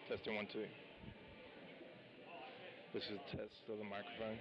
Testing 1 2. This is a test of the microphone.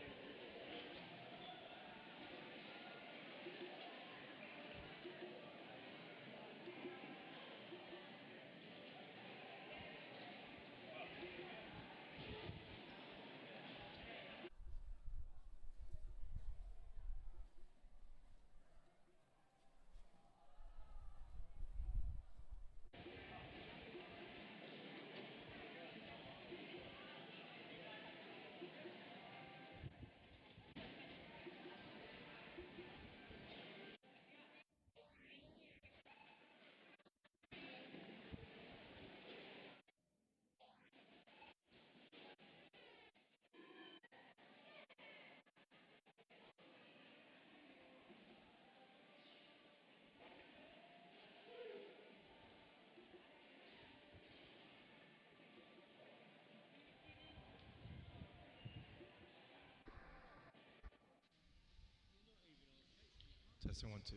Testing 1 2.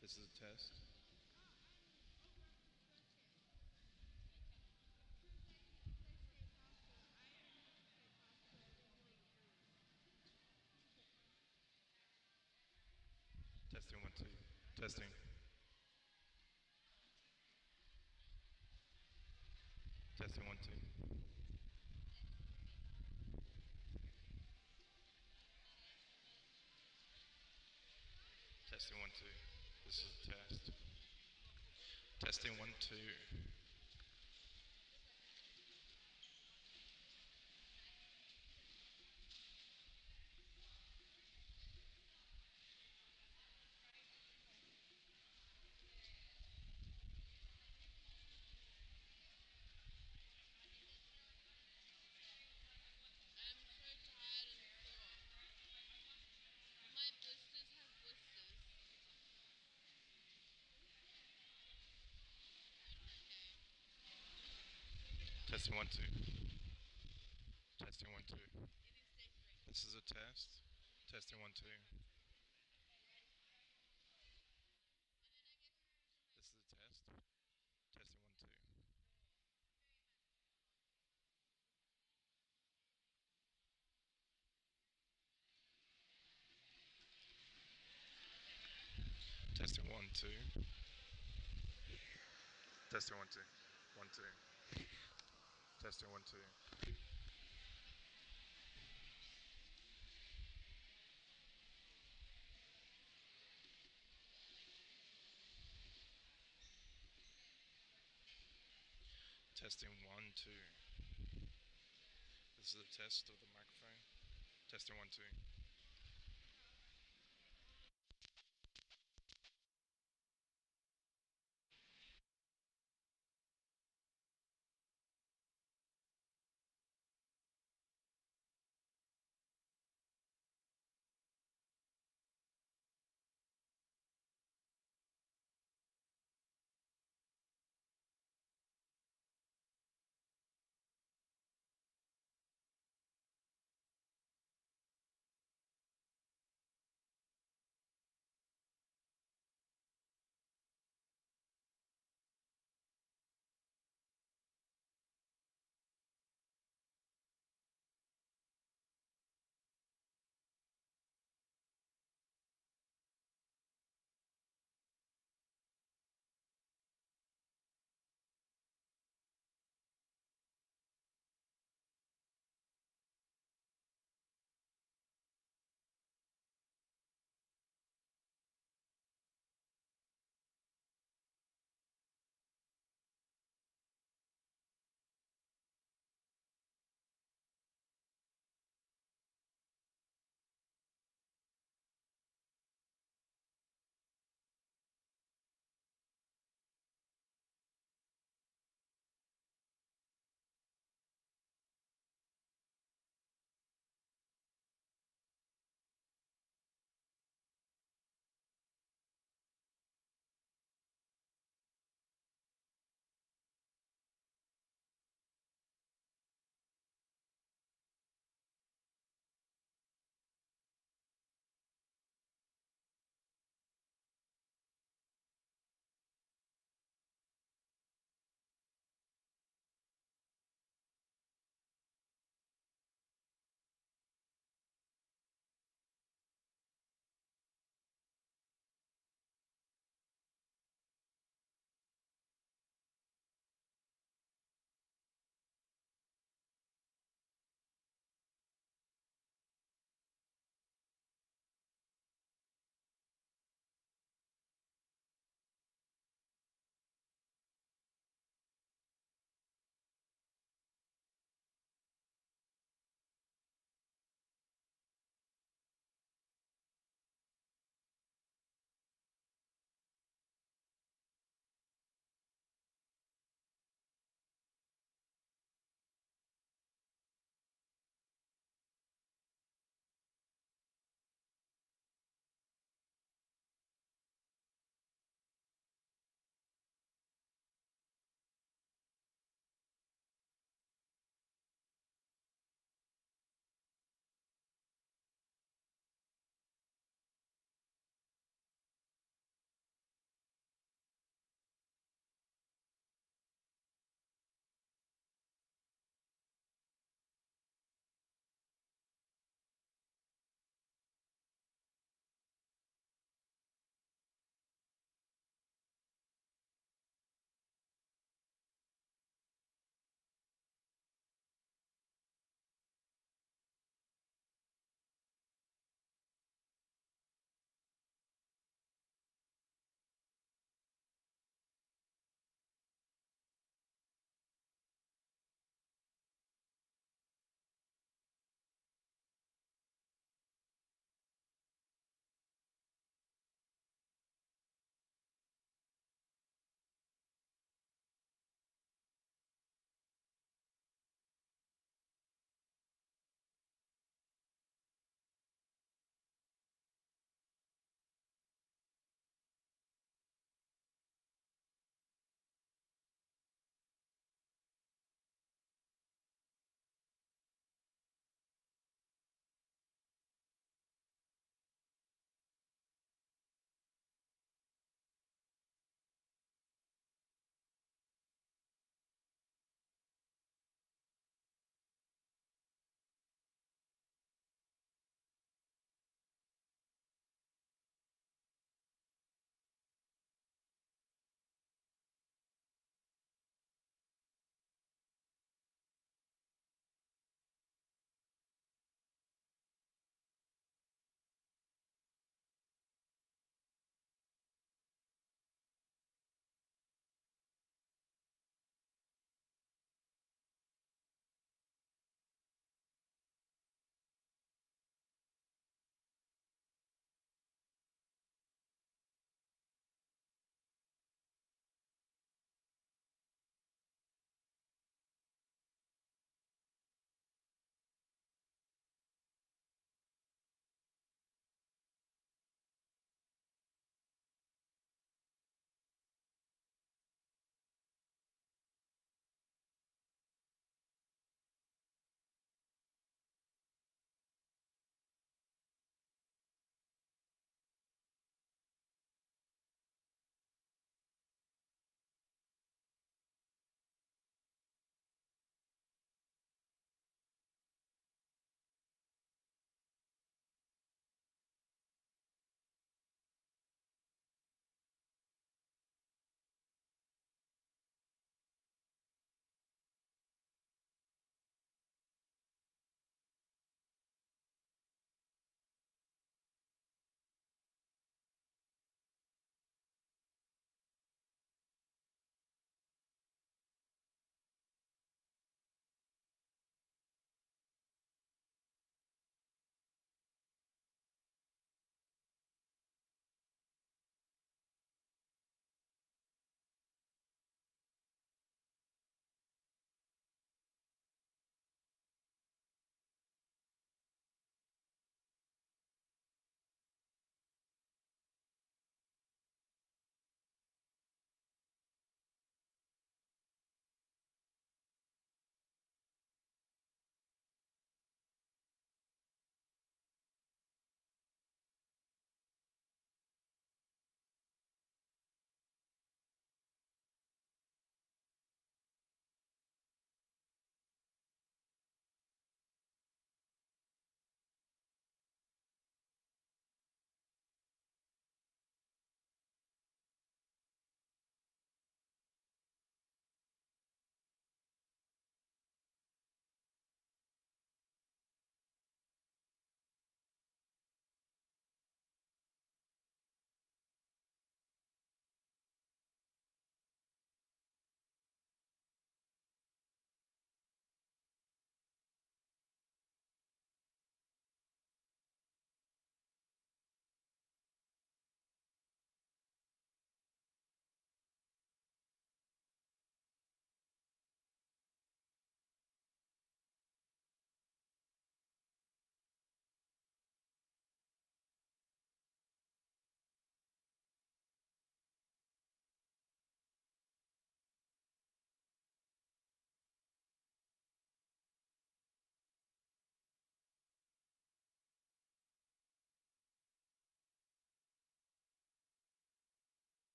This is a test. Testing 1 2. Testing. Testing 1 2. Testing 1 2. This is a test. Testing 1 2. I'm so tired and sore. My blisters have blisters. Testing 1 2. Testing 1 2. It is day 3. This is a test. Testing 1 2. This is a test. Testing 1 2. Testing 1 2. Testing 1 2. 1 2. Testing 1 2. Testing 1 2. This is a test of the microphone. Testing 1 2.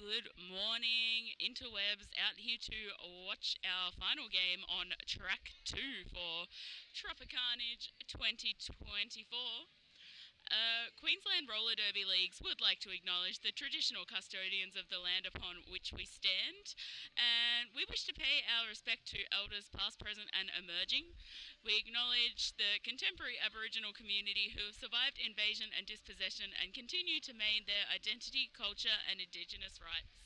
Good morning, interwebs, out here to watch our final game on track 2 for Tropicarnage 2024. Queensland Roller Derby Leagues would like to acknowledge the traditional custodians of the land upon which we stand, and we wish to pay our respect to elders past, present, and emerging. We acknowledge the contemporary Aboriginal community who have survived invasion and dispossession and continue to maintain their identity, culture, and Indigenous rights.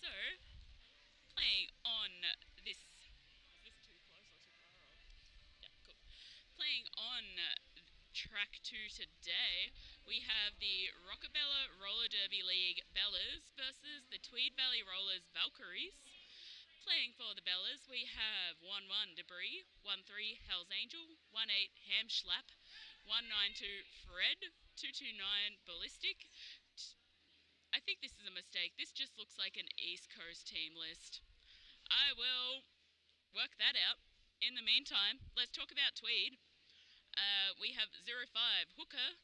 So, playing on this. Is this too close or too far? Or? Yeah, cool. Playing on track 2 today, we have the Rockabella Roller Derby League Bellas versus the Tweed Valley Rollers Valkries. Playing for the Bellas, we have 1-1 Debris, 1-3 Hell's Angel, 1-8 Ham Schlap, 1-9-2 Fred, 2-2-9 Ballistic. I think this is a mistake. This just looks like an East Coast team list. I will work that out. In the meantime, let's talk about Tweed. We have 05 Hooker,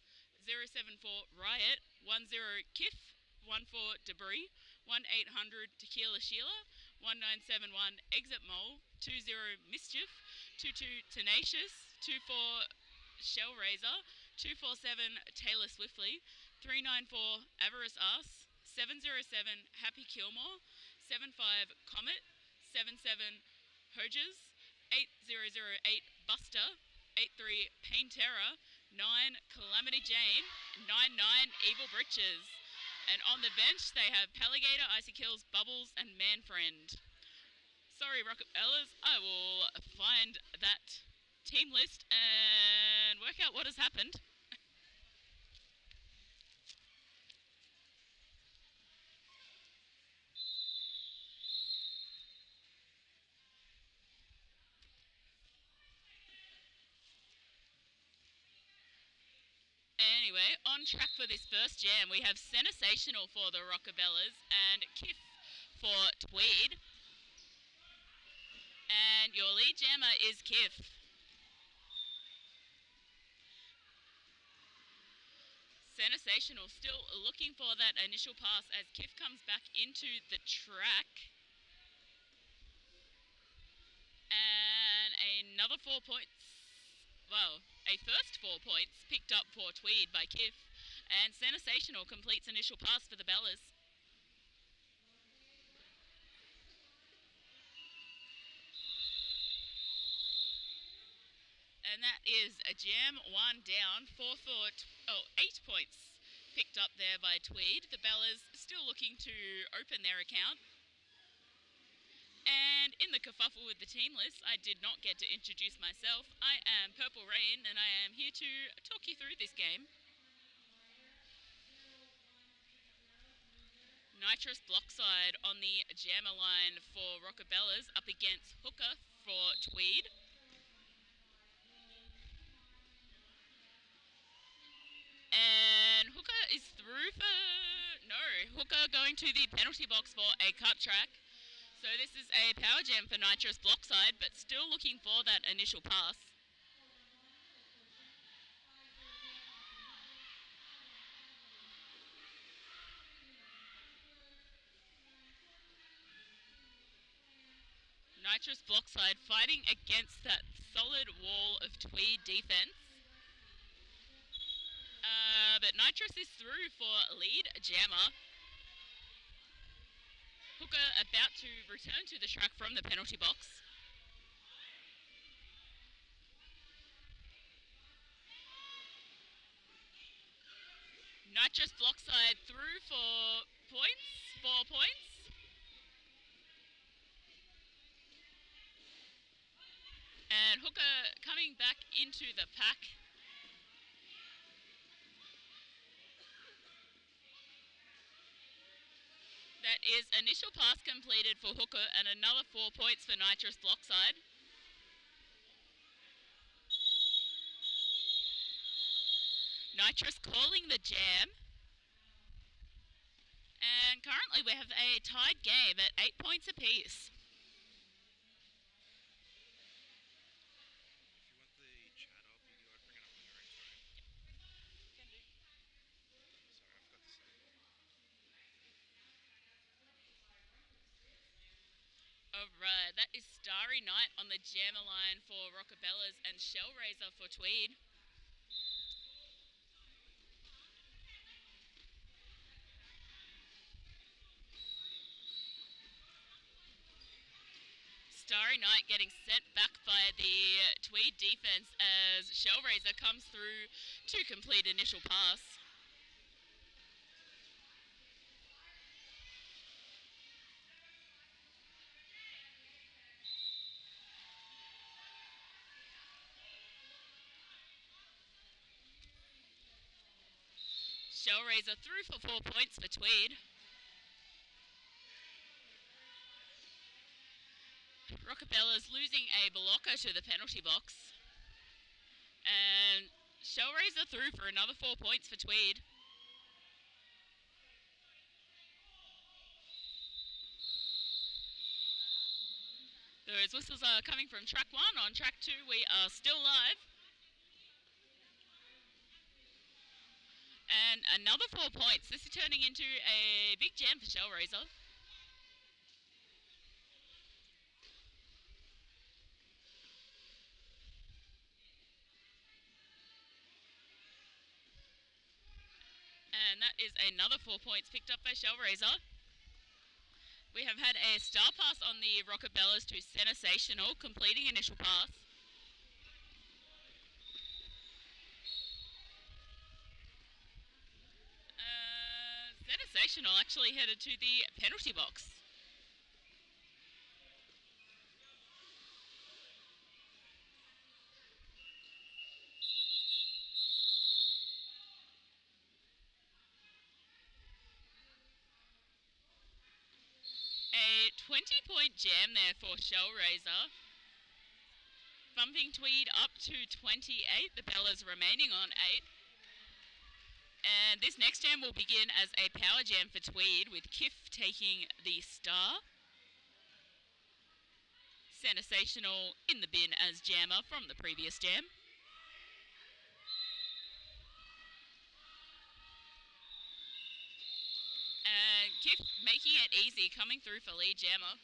074 Riot, 10 Kiff, 14 Debris, 1800 Tequila Sheila, 1971 Exit Mole, 20 Mischief, 22 Tenacious, 24 Shell Razor, 247 Taylor Swiftly, 394 Avarice Us, 707 Happy Kilmore, 75 Comet, 77 Hodges, 8008 Buster, 83 Pain Terror, 9 Calamity Jane, 99 Evil Britches. And on the bench they have Paligator, Icy Kills, Bubbles, and Manfriend. Sorry, Rocket Bellas, I will find that team list and work out what has happened. Anyway, on track for this first jam, we have Sensational for the Rockabellas and Kiff for Tweed. And your lead jammer is Kiff. Sensational still looking for that initial pass as Kiff comes back into the track. And another 4 points. Well, a first 4 points picked up for Tweed by Kiff. And Sensational completes initial pass for the Bellas. And that is a jam, 1 down, 8 points picked up there by Tweed. The Bellas still looking to open their account. And in the kerfuffle with the team list, I did not get to introduce myself. I am Purple Rain, and I am here to talk you through this game. Nitrous Blockside on the jammer line for Rockabellas up against Hooker for Tweed. And Hooker is through for... No, Hooker going to the penalty box for a cut track. So this is a power jam for Nitrous Blockside, but still looking for that initial pass. Nitrous Blockside fighting against that solid wall of Tweed defense. But Nitrous is through for lead jammer. Hooker about to return to the track from the penalty box. Nitrous Blockside through for points, 4 points. And Hooker coming back into the pack. That is initial pass completed for Hooker and another 4 points for Nitrous Blockside. Nitrous calling the jam. And currently we have a tied game at 8 points apiece. If you want the chat up, you can bring it up on your end. Alright, that is Starry Night on the Jammer line for Rockabellas and Shellraiser for Tweed. Starry Night getting sent back by the Tweed defense as Shellraiser comes through to complete initial pass. Shellraiser through for 4 points for Tweed. Rockabella's losing a blocker to the penalty box. And Shellraiser through for another 4 points for Tweed. Those whistles are coming from track 1. On track 2, we are still live. And another 4 points. This is turning into a big jam for Shellraiser. And that is another 4 points picked up by Shellraiser. We have had a star pass on the Rockabellas to Sensational, completing initial pass. Sensational actually headed to the penalty box. A 20-point jam there for Shellraiser. Bumping Tweed up to 28, the Bellas remaining on 8. And this next jam will begin as a power jam for Tweed, with Kiff taking the star. Sensational in the bin as jammer from the previous jam. And Kiff making it easy, coming through for lead jammer.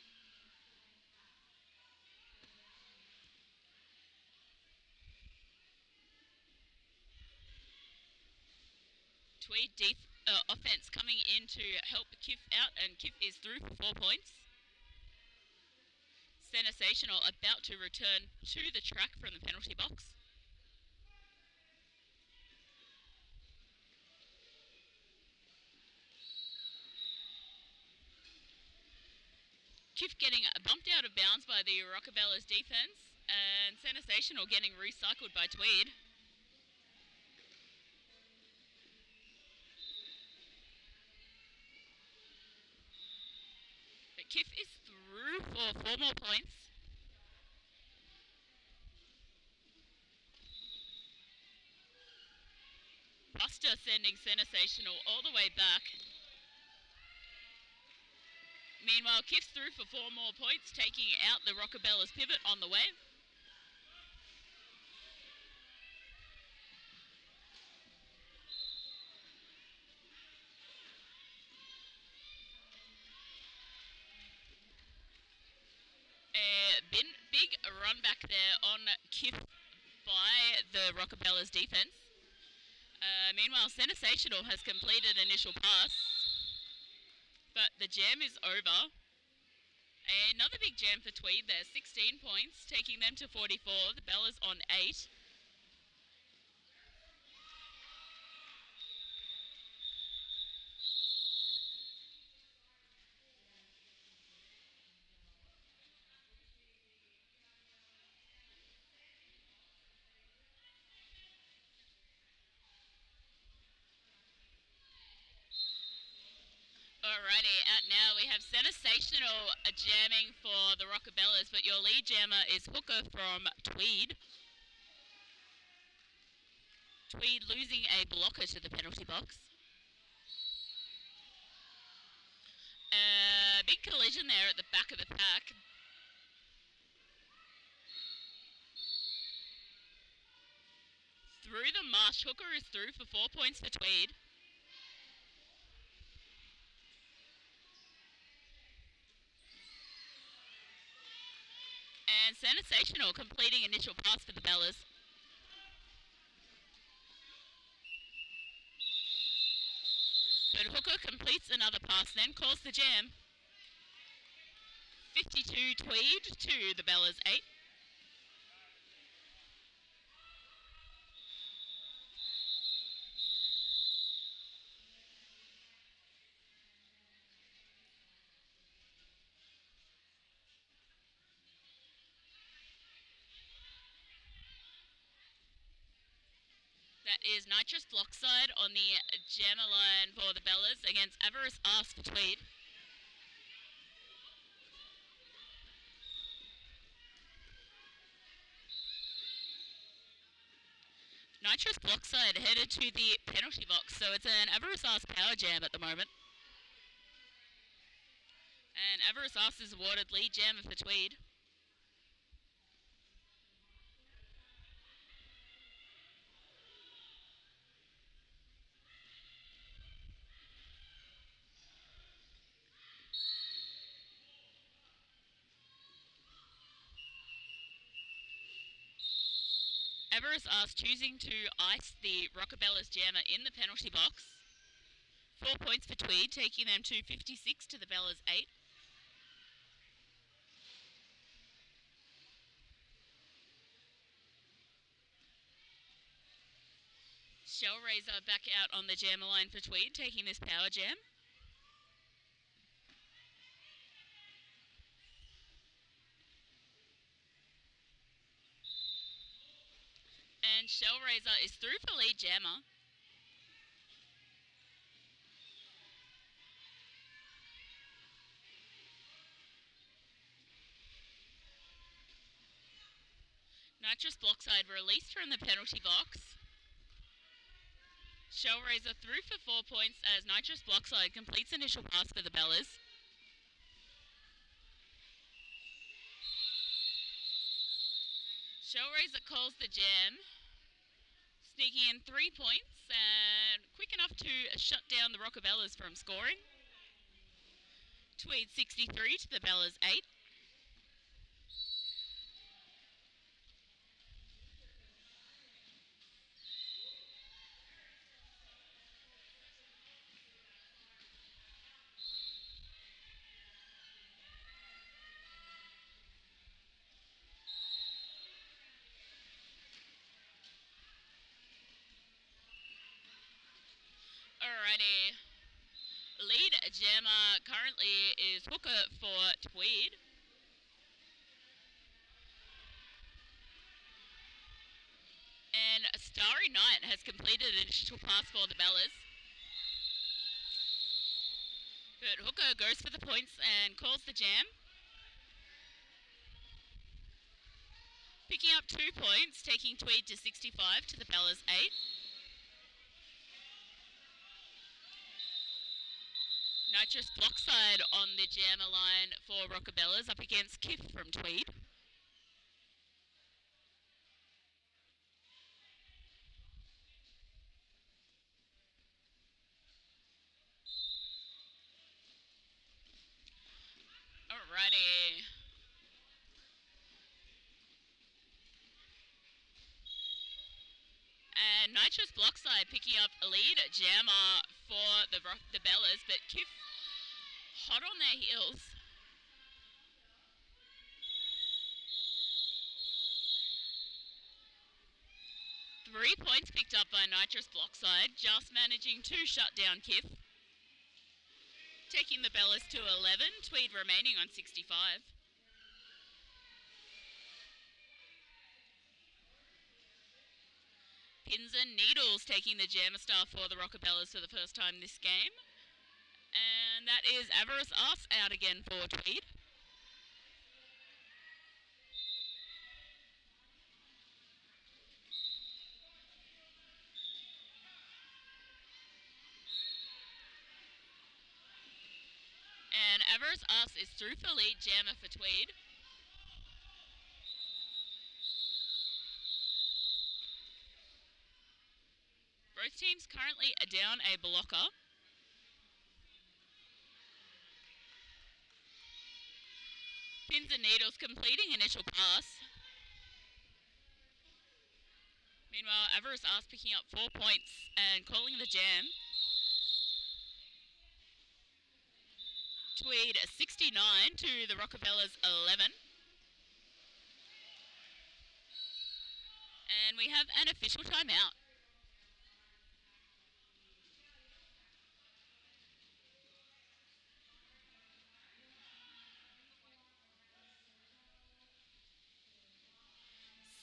Tweed offense coming in to help Kiff out, and Kiff is through for 4 points. Sensational about to return to the track from the penalty box. Kiff getting bumped out of bounds by the Rockabella's defense, and Sensational getting recycled by Tweed. But Kiff is through for 4 more points. Buster sending Sensational all the way back. Meanwhile, Kiff's through for 4 more points, taking out the Rockabella's pivot on the way. A big run back there on Kiff by the Rockabella's defense. Meanwhile, Sensational has completed initial pass, but the jam is over. Another big jam for Tweed there, 16 points, taking them to 44. The Bellas on 8. Alrighty, out now we have Sensational jamming for the Rockabellas, but your lead jammer is Hooker from Tweed. Tweed losing a blocker to the penalty box. Big collision there at the back of the pack. Through the marsh, Hooker is through for 4 points for Tweed. And Sensational completing initial pass for the Bellas. But Hooker completes another pass, then calls the jam. 52 Tweed to the Bellas 8. That is Nitrous Blockside on the jammer line for the Bellas against Avarice Arse for Tweed. Nitrous Blockside headed to the penalty box, so it's an Avarice Arse power jam at the moment. And Avarice Arse is awarded lead jammer for Tweed. Avarice Arse choosing to ice the Rockabellas jammer in the penalty box. 4 points for Tweed, taking them to 56 to the Bellas 8. Shellraiser back out on the jammer line for Tweed, taking this power jam. And Shellraiser is through for lead jammer. Nitrous Blockside released from the penalty box. Shellraiser through for 4 points as Nitrous Blockside completes initial pass for the Bellas. Shellraiser calls the jam, sneaking in 3 points and quick enough to shut down the Rockabellas from scoring. Tweed 63 to the Bellas 8. Alrighty. Lead jammer currently is Hooker for Tweed. And Starry Knight has completed an initial pass for the Bellas. But Hooker goes for the points and calls the jam. Picking up 2 points, taking Tweed to 65 to the Bellas 8. Nitrous Blockside on the jammer line for Rockabellas up against Kiff from Tweed. Alrighty. And Nitrous Blockside picking up a lead jammer for the Bellas, but Kiff hot on their heels. Three points picked up by Nitrous Blockside, just managing to shut down Kiff. Taking the Bellas to 11, Tweed remaining on 65. Pins and Needles taking the jammer star for the Rockabellas for the first time this game. And that is Avarice Arse out again for Tweed. And Avarice Arse is through for lead jammer for Tweed. Both teams currently are down a blocker. Pins and Needles completing initial pass. Meanwhile, Avarice Arse picking up 4 points and calling the jam. Tweed 69 to the Rockabellas 11. And we have an official timeout.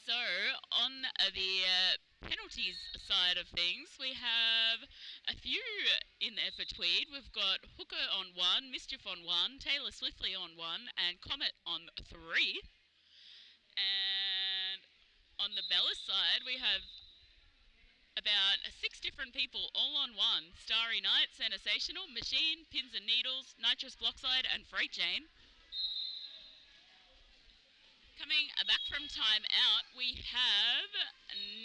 So, on the penalties side of things, we have a few in there for Tweed. We've got Hooker on 1, Mischief on 1, Taylor Swiftly on 1, and Comet on 3. And on the Bella side, we have about 6 different people all on 1. Starry Night, Sensational, Machine, Pins and Needles, Nitrous Blockside, and Freight Jane. Coming back from time out, we have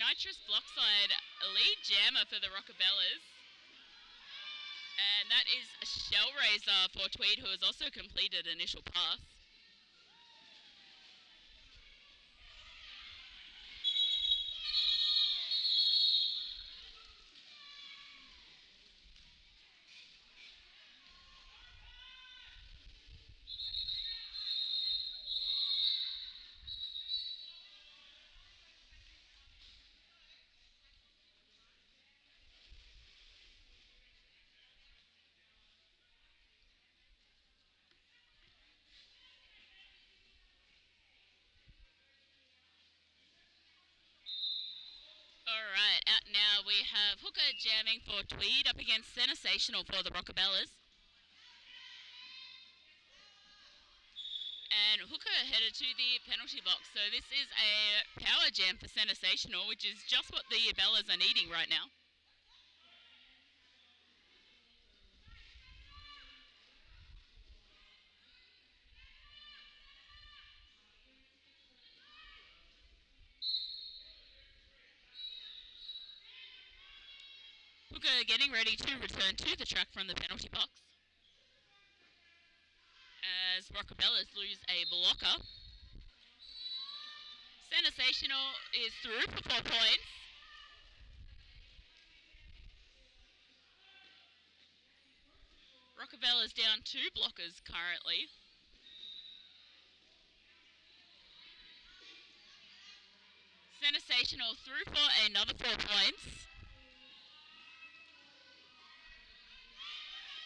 Nitrous Blockside lead jammer for the Rockabellas. And that is Shellraiser for Tweed, who has also completed initial pass. Alright, out now we have Hooker jamming for Tweed up against Sensational for the Rockabellas. And Hooker headed to the penalty box. So this is a power jam for Sensational, which is just what the Bellas are needing right now. Hooker getting ready to return to the track from the penalty box. As Rockabellas lose a blocker. Sensational is through for 4 points. Rockabella's down 2 blockers currently. Sensational through for another 4 points.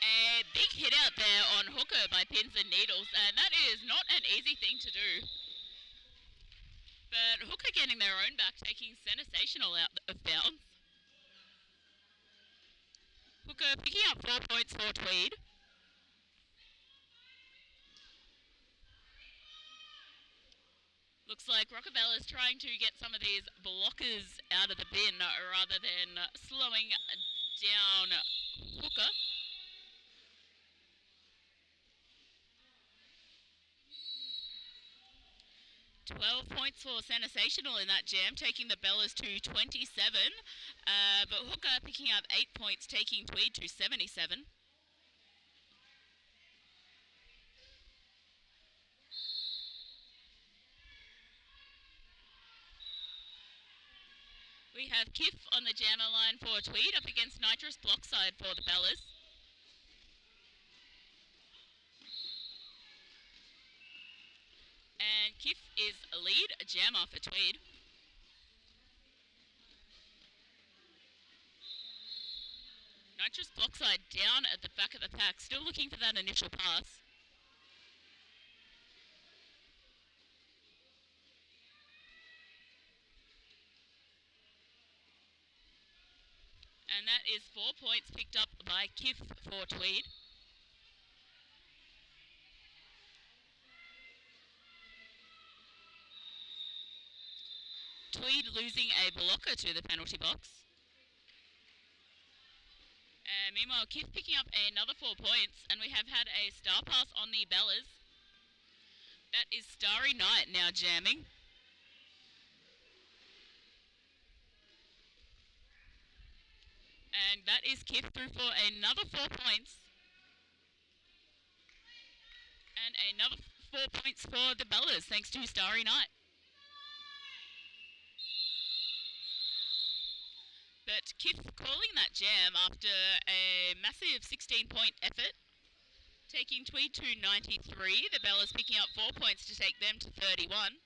A big hit out there on Hooker by Pins and Needles, and that is not an easy thing to do. But Hooker getting their own back, taking Sensational out of bounds. Hooker picking up 4 points for Tweed. Looks like Rockabella's trying to get some of these blockers out of the bin rather than slowing down Hooker. 12 points for Sensational in that jam, taking the Bellas to 27. But Hooker picking up 8 points, taking Tweed to 77. We have Kiff on the jammer line for Tweed up against Nitrous Blockside for the Bellas. And Kiff is a lead jammer for Tweed. Nitrous Blockside down at the back of the pack, still looking for that initial pass. And that is 4 points picked up by Kiff for Tweed. Tweed losing a blocker to the penalty box. And meanwhile, Kiff picking up another 4 points, and we have had a star pass on the Bellas. That is Starry Night now jamming. And that is Kiff through for another 4 points. And another 4 points for the Bellas, thanks to Starry Night. But Kith calling that jam after a massive 16-point effort, taking Tweed to 93. The Bellas picking up 4 points to take them to 31.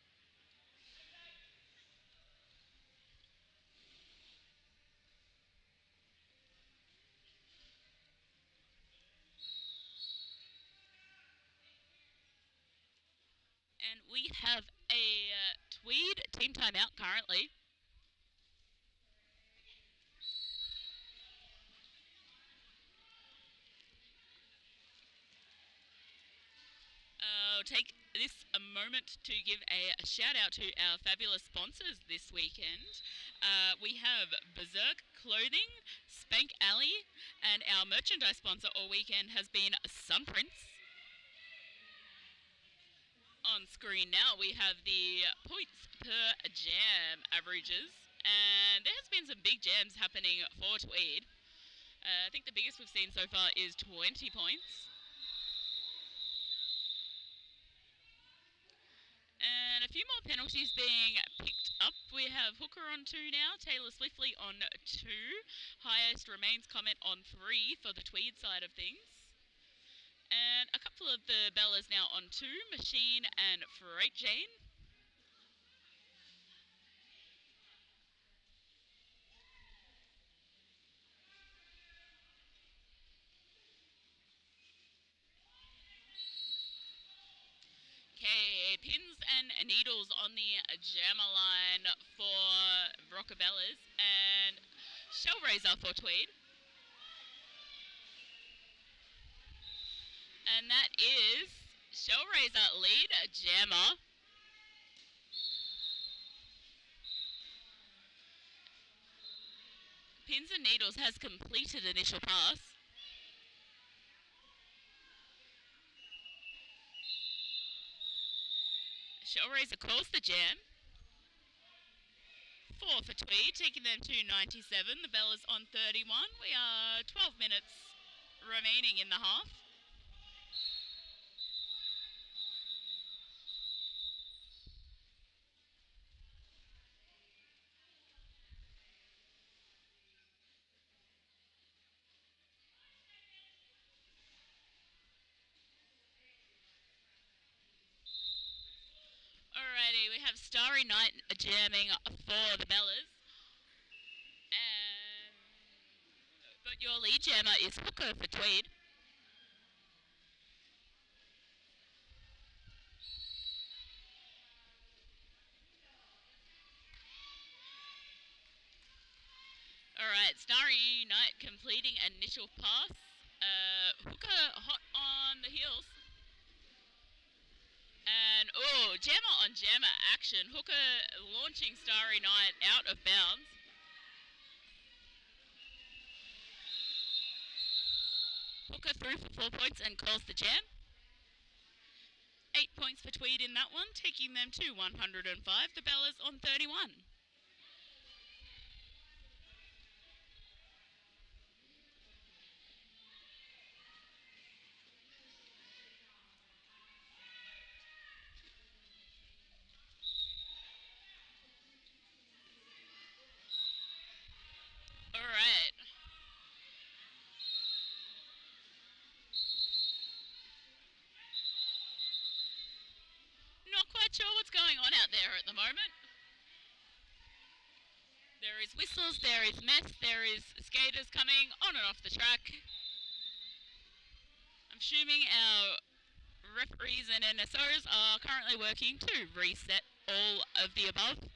And we have a Tweed team timeout currently. I'll take this a moment to give a shout out to our fabulous sponsors this weekend. We have Berserk Clothing, Spank Alley, and our merchandise sponsor all weekend has been Sunprints. On screen now we have the points per jam averages, and there has been some big jams happening for Tweed. I think the biggest we've seen so far is 20 points. And a few more penalties being picked up. We have Hooker on 2 now, Taylor Swiftly on 2. Highest remains Comment on 3 for the Tweed side of things. And a couple of the Bellas now on 2, Machine and Freight Jane. Okay, Pins and Needles on the jammer line for Rockabellas and Shellraiser for Tweed. And that is Shellraiser lead jammer. Pins and Needles has completed initial pass. Shellraiser calls the jam. 4 for Tweed, taking them to 97. The Bellas on 31. We are 12 minutes remaining in the half. Alrighty, we have Starry Night jamming for the Bellas. But your lead jammer is Hooker for Tweed. Alright, Starry Night completing initial pass. Hooker hot on the heels. And, oh, jammer on jammer action. Hooker launching Starry Night out of bounds. Hooker through for 4 points and calls the jam. 8 points for Tweed in that one, taking them to 105. The Bellas on 31. Alright. Not quite sure what's going on out there at the moment. There is whistles, there is mess, there is skaters coming on and off the track. I'm assuming our referees and NSOs are currently working to reset all of the above.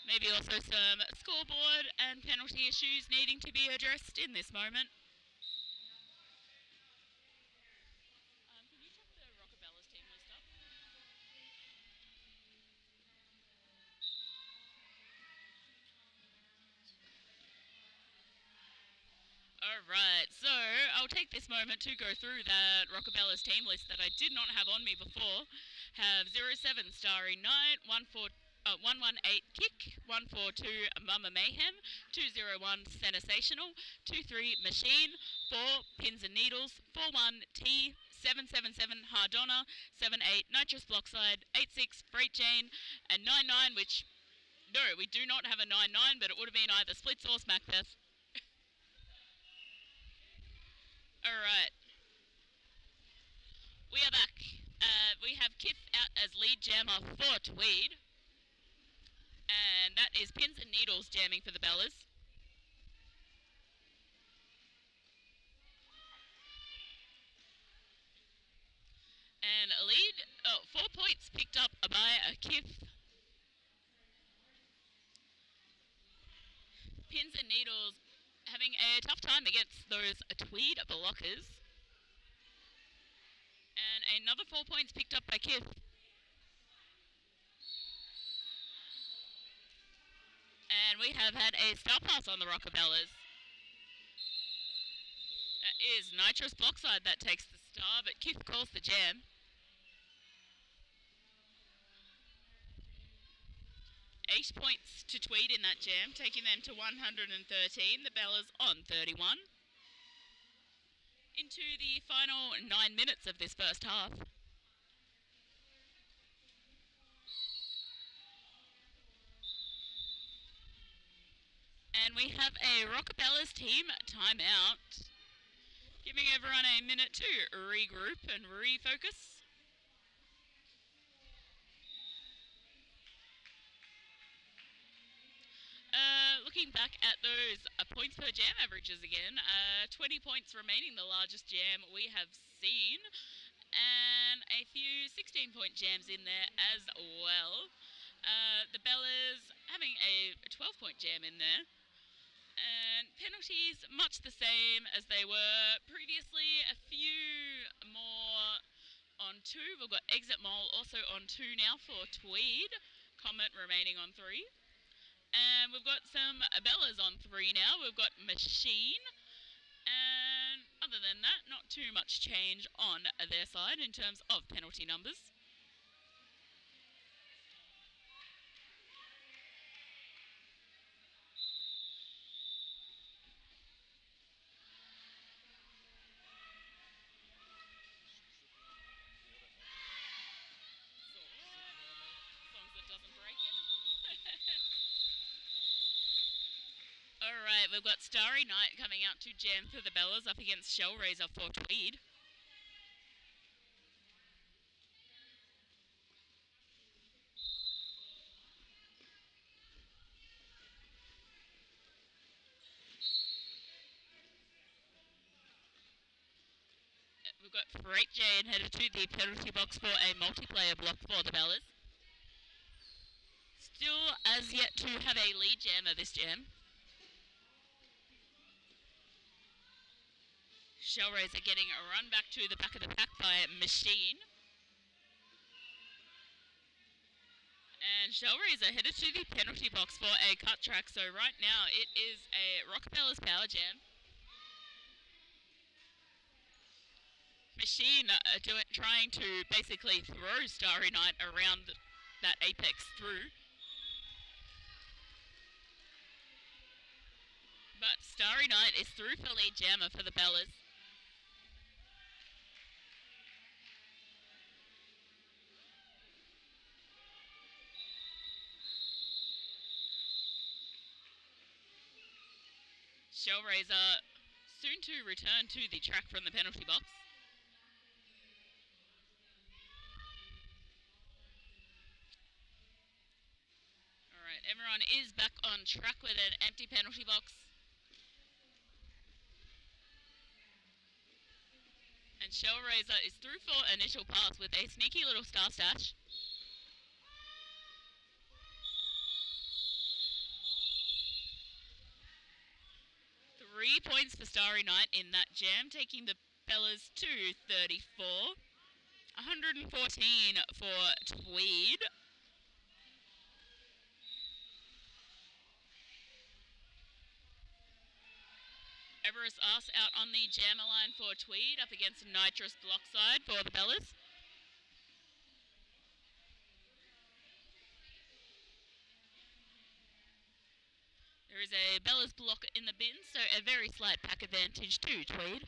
Maybe also some scoreboard and penalty issues needing to be addressed in this moment. Can you check the Rockabellas team list up? Alright, so I'll take this moment to go through that Rockabella's team list that I did not have on me before. Have 07 Starry Night, 118 Kick, 142 Mama Mayhem, 201 Sensational, 23 Machine, 4 Pins and Needles, 41 T, 777 Hardonna, 78 Nitrous Blockside, 86 Freight Jane, and 99, which, no, we do not have a 99, but it would have been either Splits or Smackbeth. Alright. We are back. We have Kith out as lead jammer for Tweed. And that is Pins and Needles jamming for the Bellas. And a lead, 4 points picked up by Kith. Pins and Needles having a tough time against those Tweed blockers. And another 4 points picked up by Kith. And we have had a star pass on the Rockabellas. That is Nitrous Blockside that takes the star, but Kith calls the jam. 8 points to Tweed in that jam, taking them to 113. The Bellas on 31. Into the final 9 minutes of this first half. And we have a Rockabellas team timeout, giving everyone a minute to regroup and refocus. Looking back at those points per jam averages again, 20 points remaining, the largest jam we have seen, and a few 16-point jams in there as well. The Bellas having a 12-point jam in there. And penalties much the same as they were previously, a few more on 2. We've got Exit Mole also on 2 now for Tweed. Comet remaining on 3. And we've got some Bellas on 3 now. We've got Machine. And other than that, not too much change on their side in terms of penalty numbers. As long as it doesn't break it. Alright, we've got Starry Night coming out to jam for the Bellas up against Shellraiser for Tweed. We've got Freight Jane headed to the penalty box for a multiplayer block for the Bellas. Still as yet to have a lead jammer this jam. Shellraiser getting a run back to the back of the pack by Machine. And Shellraiser headed to the penalty box for a cut track. So right now it is a Rockabella's power jam. Machine trying to basically throw Starry Night around that apex through. But Starry Night is through for lead jammer for the Bellas. Shellraiser soon to return to the track from the penalty box. Alright, everyone is back on track with an empty penalty box. And Shellraiser is through for initial pass with a sneaky little star stash. Three points for Starry Night in that jam, taking the Bellas to 34. 114 for Tweed. Avarice Us out on the jammer line for Tweed, up against Nitrous Blockside for the Bellas. There is a Bellas block in the bin, so a very slight pack advantage to Tweed.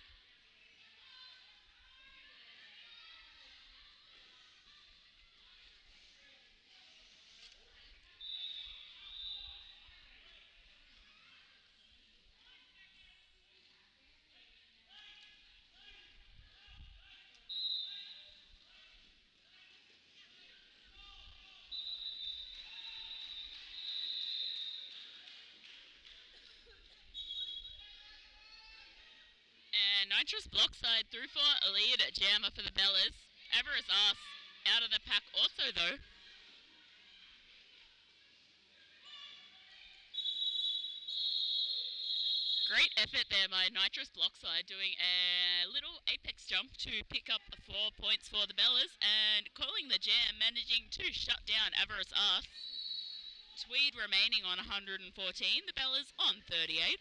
And Nitrous Blockside through for a lead jammer for the Bellas. Avarice Us out of the pack also, though. Great effort there by Nitrous Blockside, doing a little apex jump to pick up 4 points for the Bellas, and calling the jam, managing to shut down Avarice Us. Tweed remaining on 114, the Bellas on 38.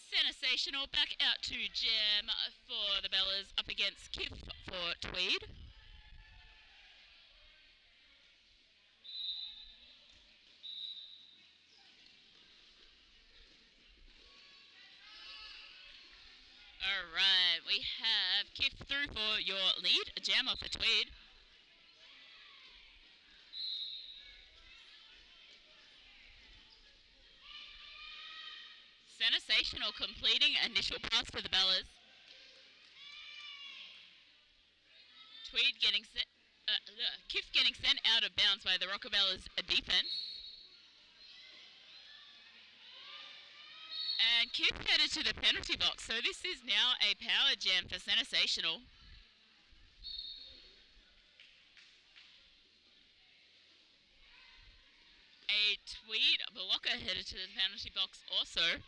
Sensational back out to jam for the Bellas, up against Kif for Tweed. Alright, we have Kif through for your lead, jammer for Tweed. Sensational completing initial pass for the Bellas. Tweed getting Kif getting sent out of bounds by the Rockabellas defense. And Kif headed to the penalty box, so this is now a power jam for Sensational. A Tweed blocker headed to the penalty box also.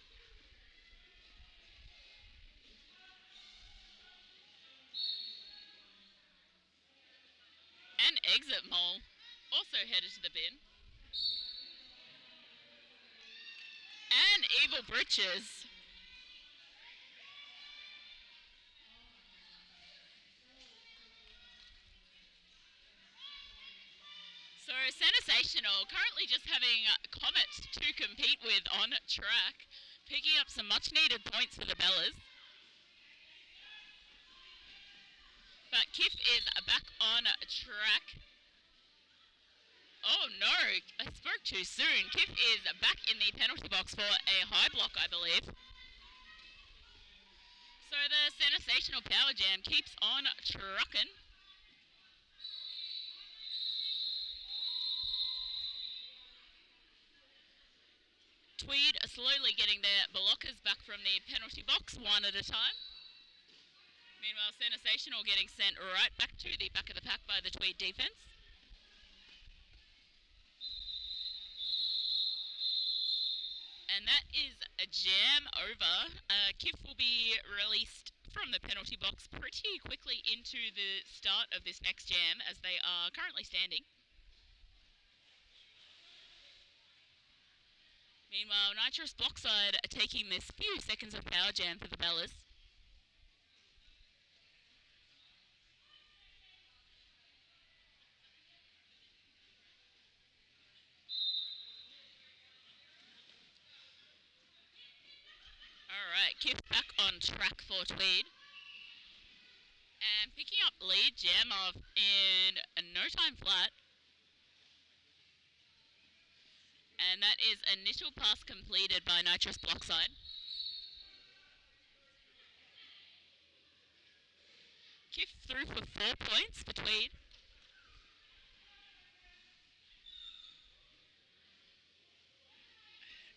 An exit mole also headed to the bin. And Evil Britches. So Sensational currently just having Comet to compete with on track, picking up some much needed points for the Bellas. But Kif is back on track. Oh no, I spoke too soon. Kif is back in the penalty box for a high block, I believe. So the Sensational power jam keeps on trucking. Tweed slowly getting their blockers back from the penalty box one at a time. Meanwhile, Sensational getting sent right back to the back of the pack by the Tweed defense. And that is a jam over. Kif will be released from the penalty box pretty quickly into the start of this next jam, as they are currently standing. Meanwhile, Nitrous Blockside are taking this few seconds of power jam for the Bellas. Alright, Kif back on track for Tweed. And picking up lead jam off in no time flat. And that is initial pass completed by Nitrous Blockside. Kif through for 4 points for Tweed.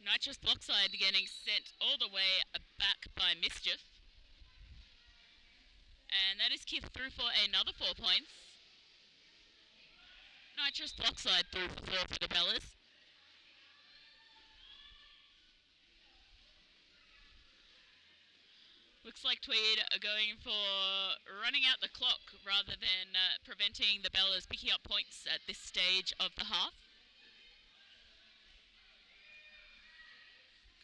Nitrous Blockside getting sent all the way back by Mischief. And that is Kif through for another 4 points. Nitrous Blockside through for 4 for the Bellas. Looks like Tweed are going for running out the clock rather than preventing the Bellas picking up points at this stage of the half.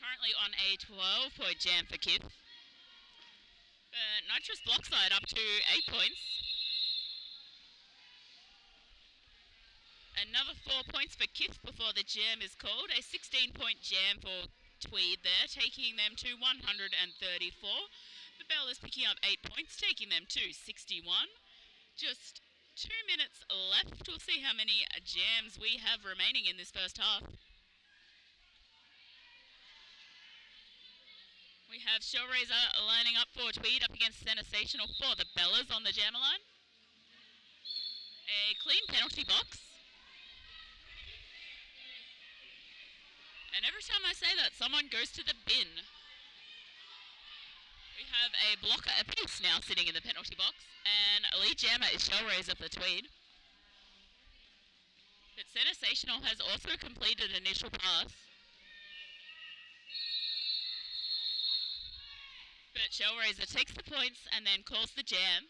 Currently on a 12-point jam for Kith. Nitrous Blockside up to 8 points. Another 4 points for Kith before the jam is called. A 16-point jam for Tweed there, taking them to 134. The Bell is picking up 8 points, taking them to 61. Just 2 minutes left. We'll see how many jams we have remaining in this first half. We have Shellraiser lining up for Tweed up against Sensational for the Bellas on the jammer line. A clean penalty box. And every time I say that, someone goes to the bin. We have a blocker apiece now sitting in the penalty box. And lead jammer is Shellraiser for Tweed. But Sensational has also completed initial pass. But Shellraiser takes the points and then calls the jam.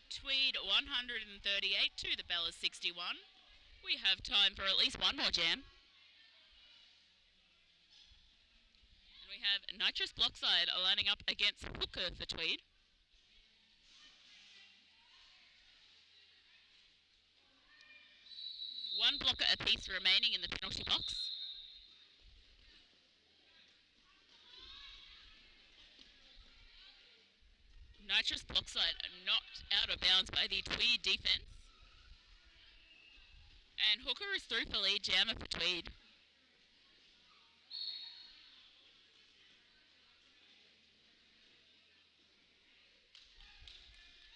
Tweed 138 to the Bellas 61. We have time for at least one more jam. And we have Nitrous Blockside lining up against Hooker for Tweed. One blocker apiece remaining in the penalty box. Nitrous Blockside knocked out of bounds by the Tweed defense. And Hooker is through for lead jammer for Tweed.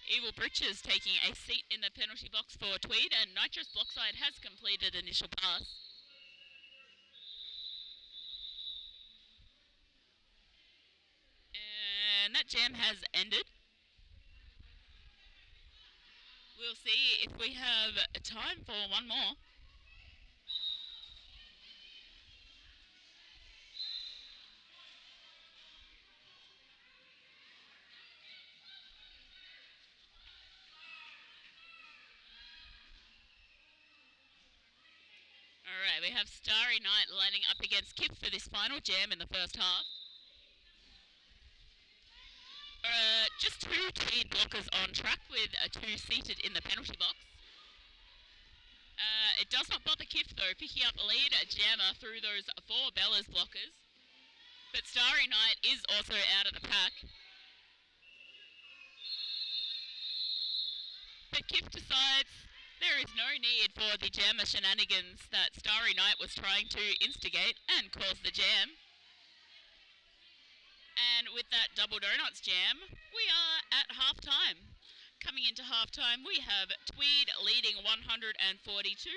Evil Britches taking a seat in the penalty box for Tweed, and Nitrous Blockside has completed initial pass. And that jam has ended. We'll see if we have time for one more. Alright, we have Starry Night lining up against Kip for this final jam in the first half. Just 2 Tweed blockers on track with 2 seated in the penalty box. It does not bother Kip though, picking up lead jammer through those 4 Bellas blockers. But Starry Night is also out of the pack. But Kip decides there is no need for the jammer shenanigans that Starry Night was trying to instigate and cause the jam. And with that double donuts jam, we are at half-time. Coming into half-time, we have Tweed leading 142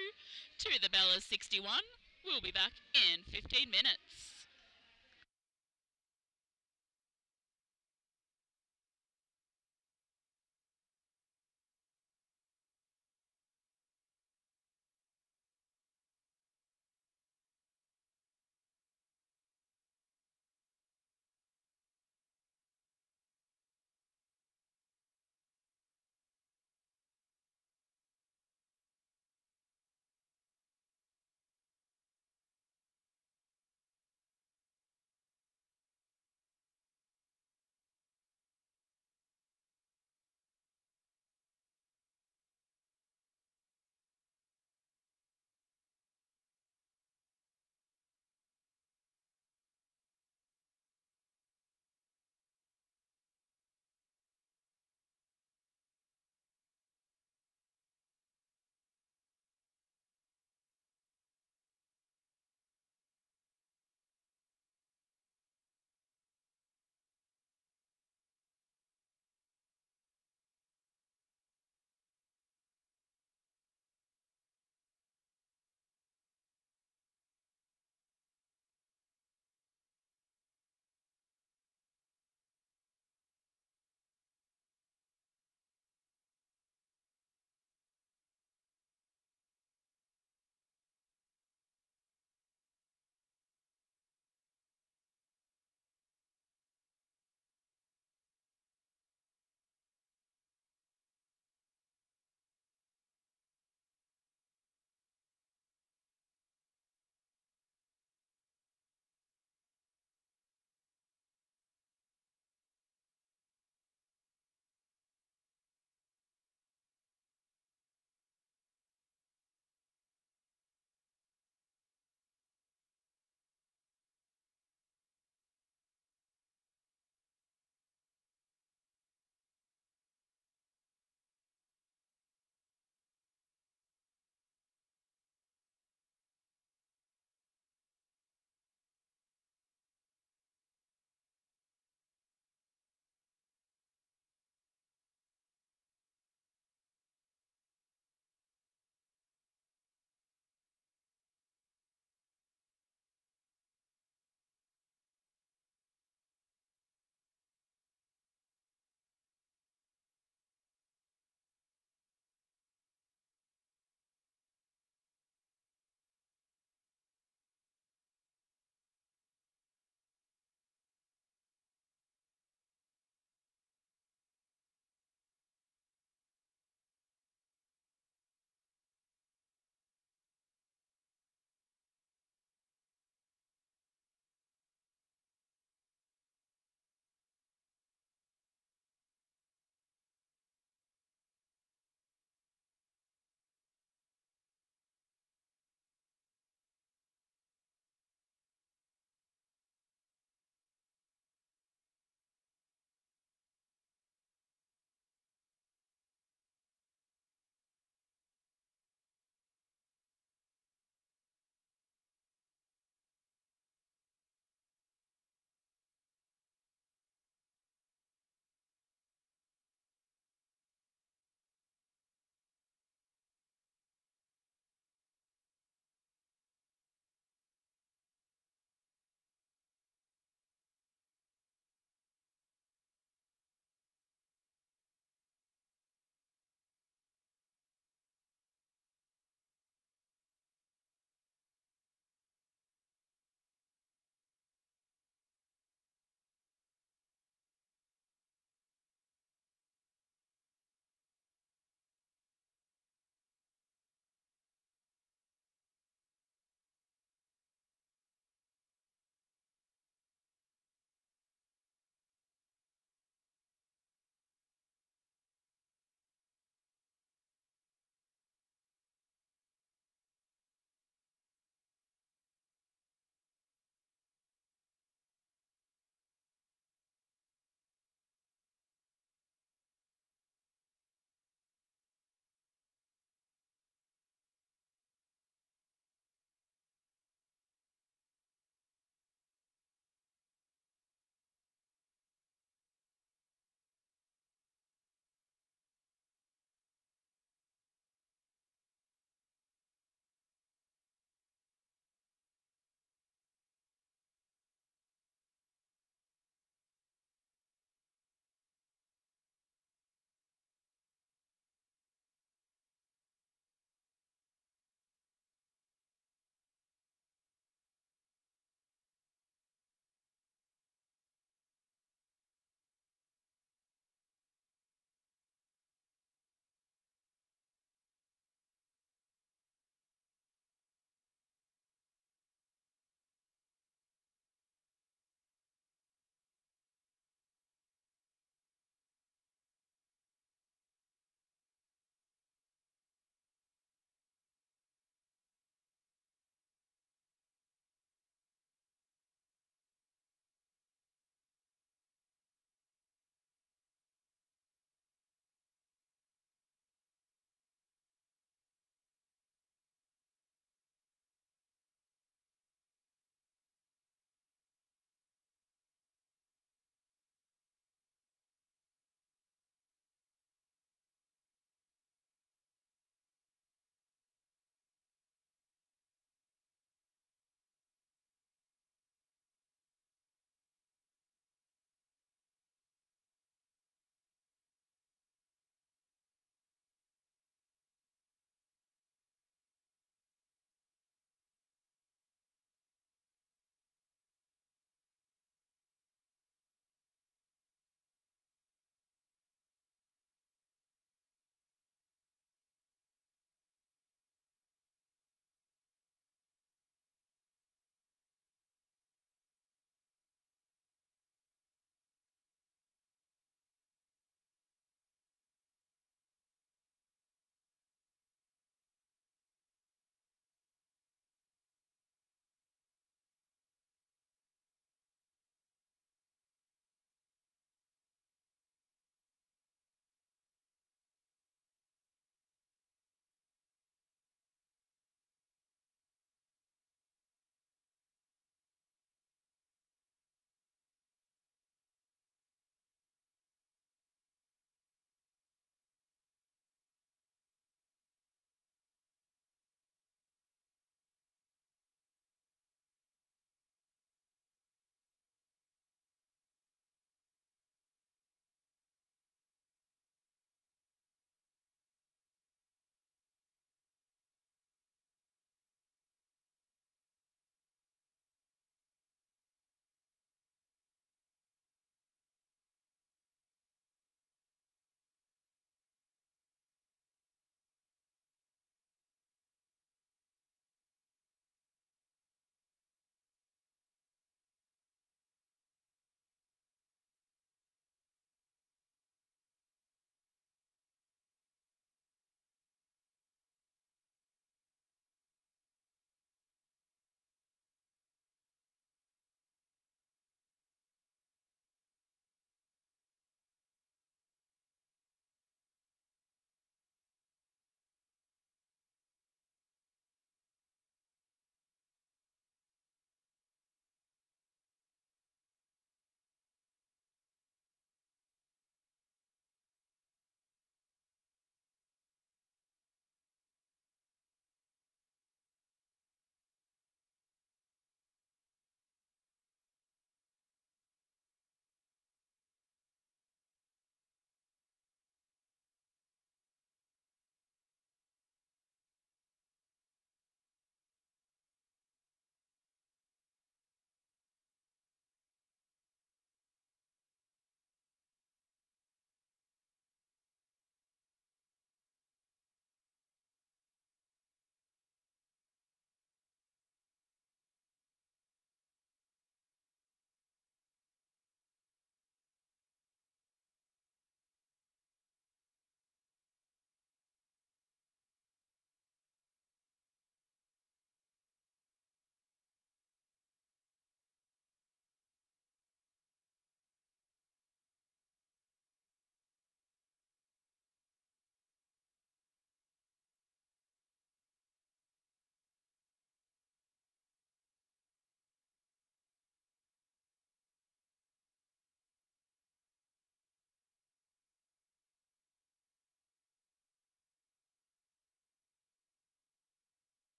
to the Bellas 61. We'll be back in 15 minutes.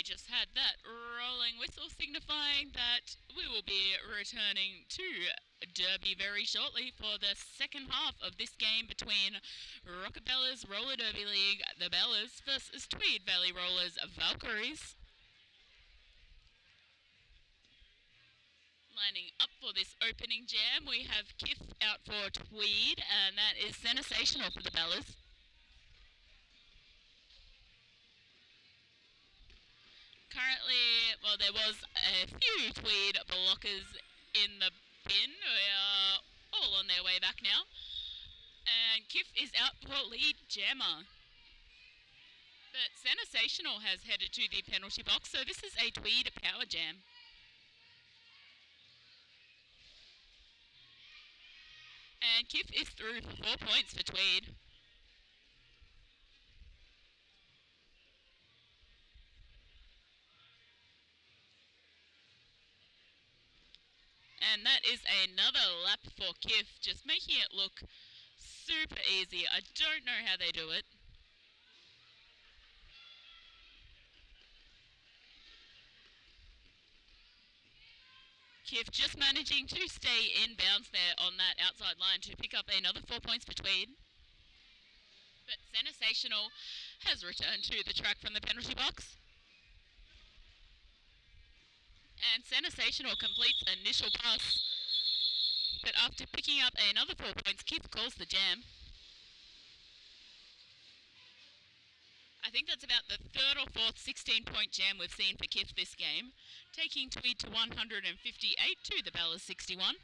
just had that rolling whistle signifying that we will be returning to Derby very shortly for the second half of this game between Rockabella's Roller Derby League, the Bellas, versus Tweed Valley Rollers, Valkries. Lining up for this opening jam, we have Kif out for Tweed, and that is sensational for the Bellas. Currently, well, there was a few Tweed blockers in the bin. They are all on their way back now. And Kif is out for lead jammer. But Sensational has headed to the penalty box, so this is a Tweed power jam. And Kif is through for 4 points for Tweed. And that is another lap for Kif, just making it look super easy. I don't know how they do it. Kif just managing to stay in bounds there on that outside line to pick up another 4 points for Tweed. But Sensational has returned to the track from the penalty box. And Sensational completes initial pass. But after picking up another 4 points, Kif calls the jam. I think that's about the third or fourth 16-point jam we've seen for Kif this game, taking Tweed to 158 to the Bellas 61.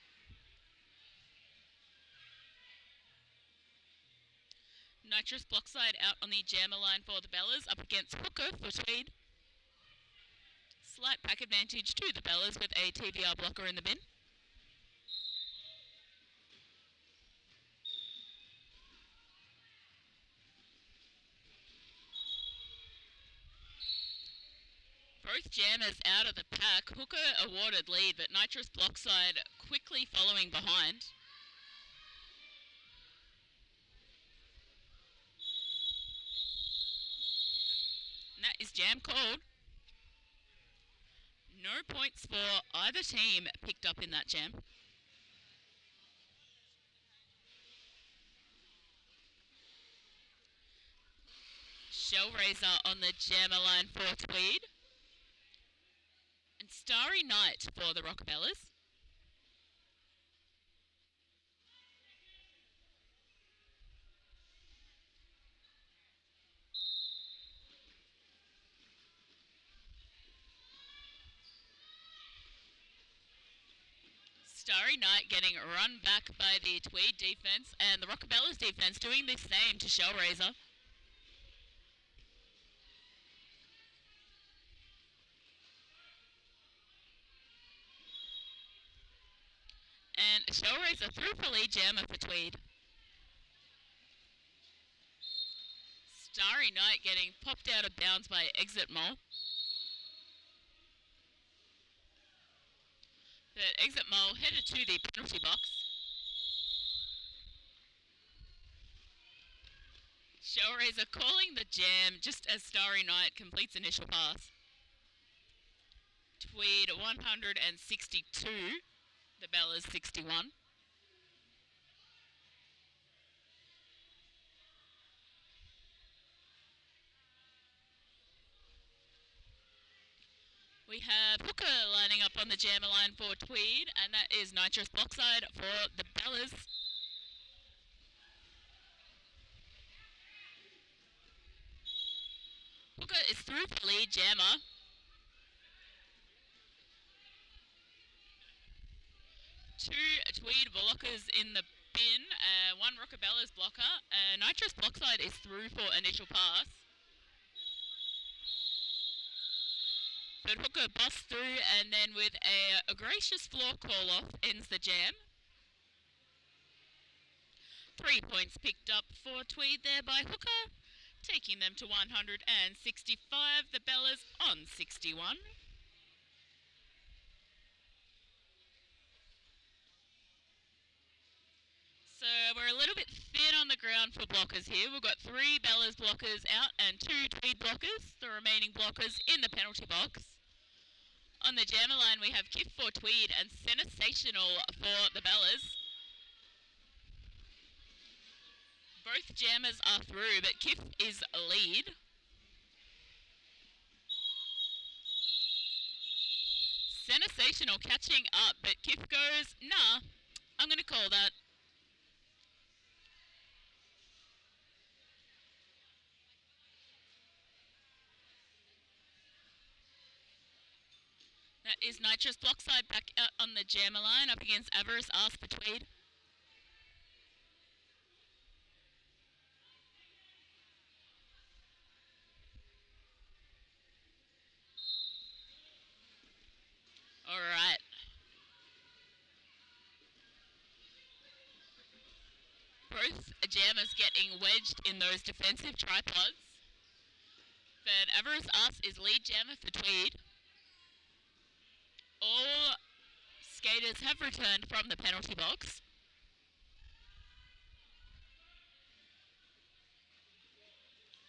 Nitrous Blockside out on the jammer line for the Bellas, up against Hooker for Tweed. Slight pack advantage to the Bellas with a TVR blocker in the bin. Both jammers out of the pack. Hooker awarded lead, but Nitrous Blockside quickly following behind. And that is jam called. No points for either team picked up in that jam. Shellraiser on the jammer line for Tweed. And Starry Night for the Rockabellas. Starry Night getting run back by the Tweed defense, and the Rockabellas defense doing the same to Shellraiser. And Shellraiser through for lead jammer for Tweed. Starry Night getting popped out of bounds by Exit Mole. But Exit Mole headed to the penalty box. Shellraiser calling the jam just as Starry Night completes initial pass. Tweed 162, the Bellas 61. We have Hooker lining up on the jammer line for Tweed, and that is Nitrous Blockside for the Bellas. Hooker is through for lead jammer. Two Tweed blockers in the bin, one Rockabella's blocker. Nitrous Blockside is through for initial pass. But Hooker busts through, and then with a gracious floor call-off ends the jam. 3 points picked up for Tweed there by Hooker, taking them to 165, the Bellas on 61. So we're a little bit thin on the ground for blockers here. We've got 3 Bellas blockers out and 2 Tweed blockers. The remaining blockers in the penalty box. On the jammer line we have Kif for Tweed and Sensational for the Bellas. Both jammers are through, but Kif is a lead. Sensational catching up, but Kif goes, nah, I'm going to call that. That is Nitrous Blockside back out on the jammer line up against Avarice Ask for Tweed. Alright. Both jammers getting wedged in those defensive tripods. But Avarice Ask is lead jammer for Tweed. All skaters have returned from the penalty box.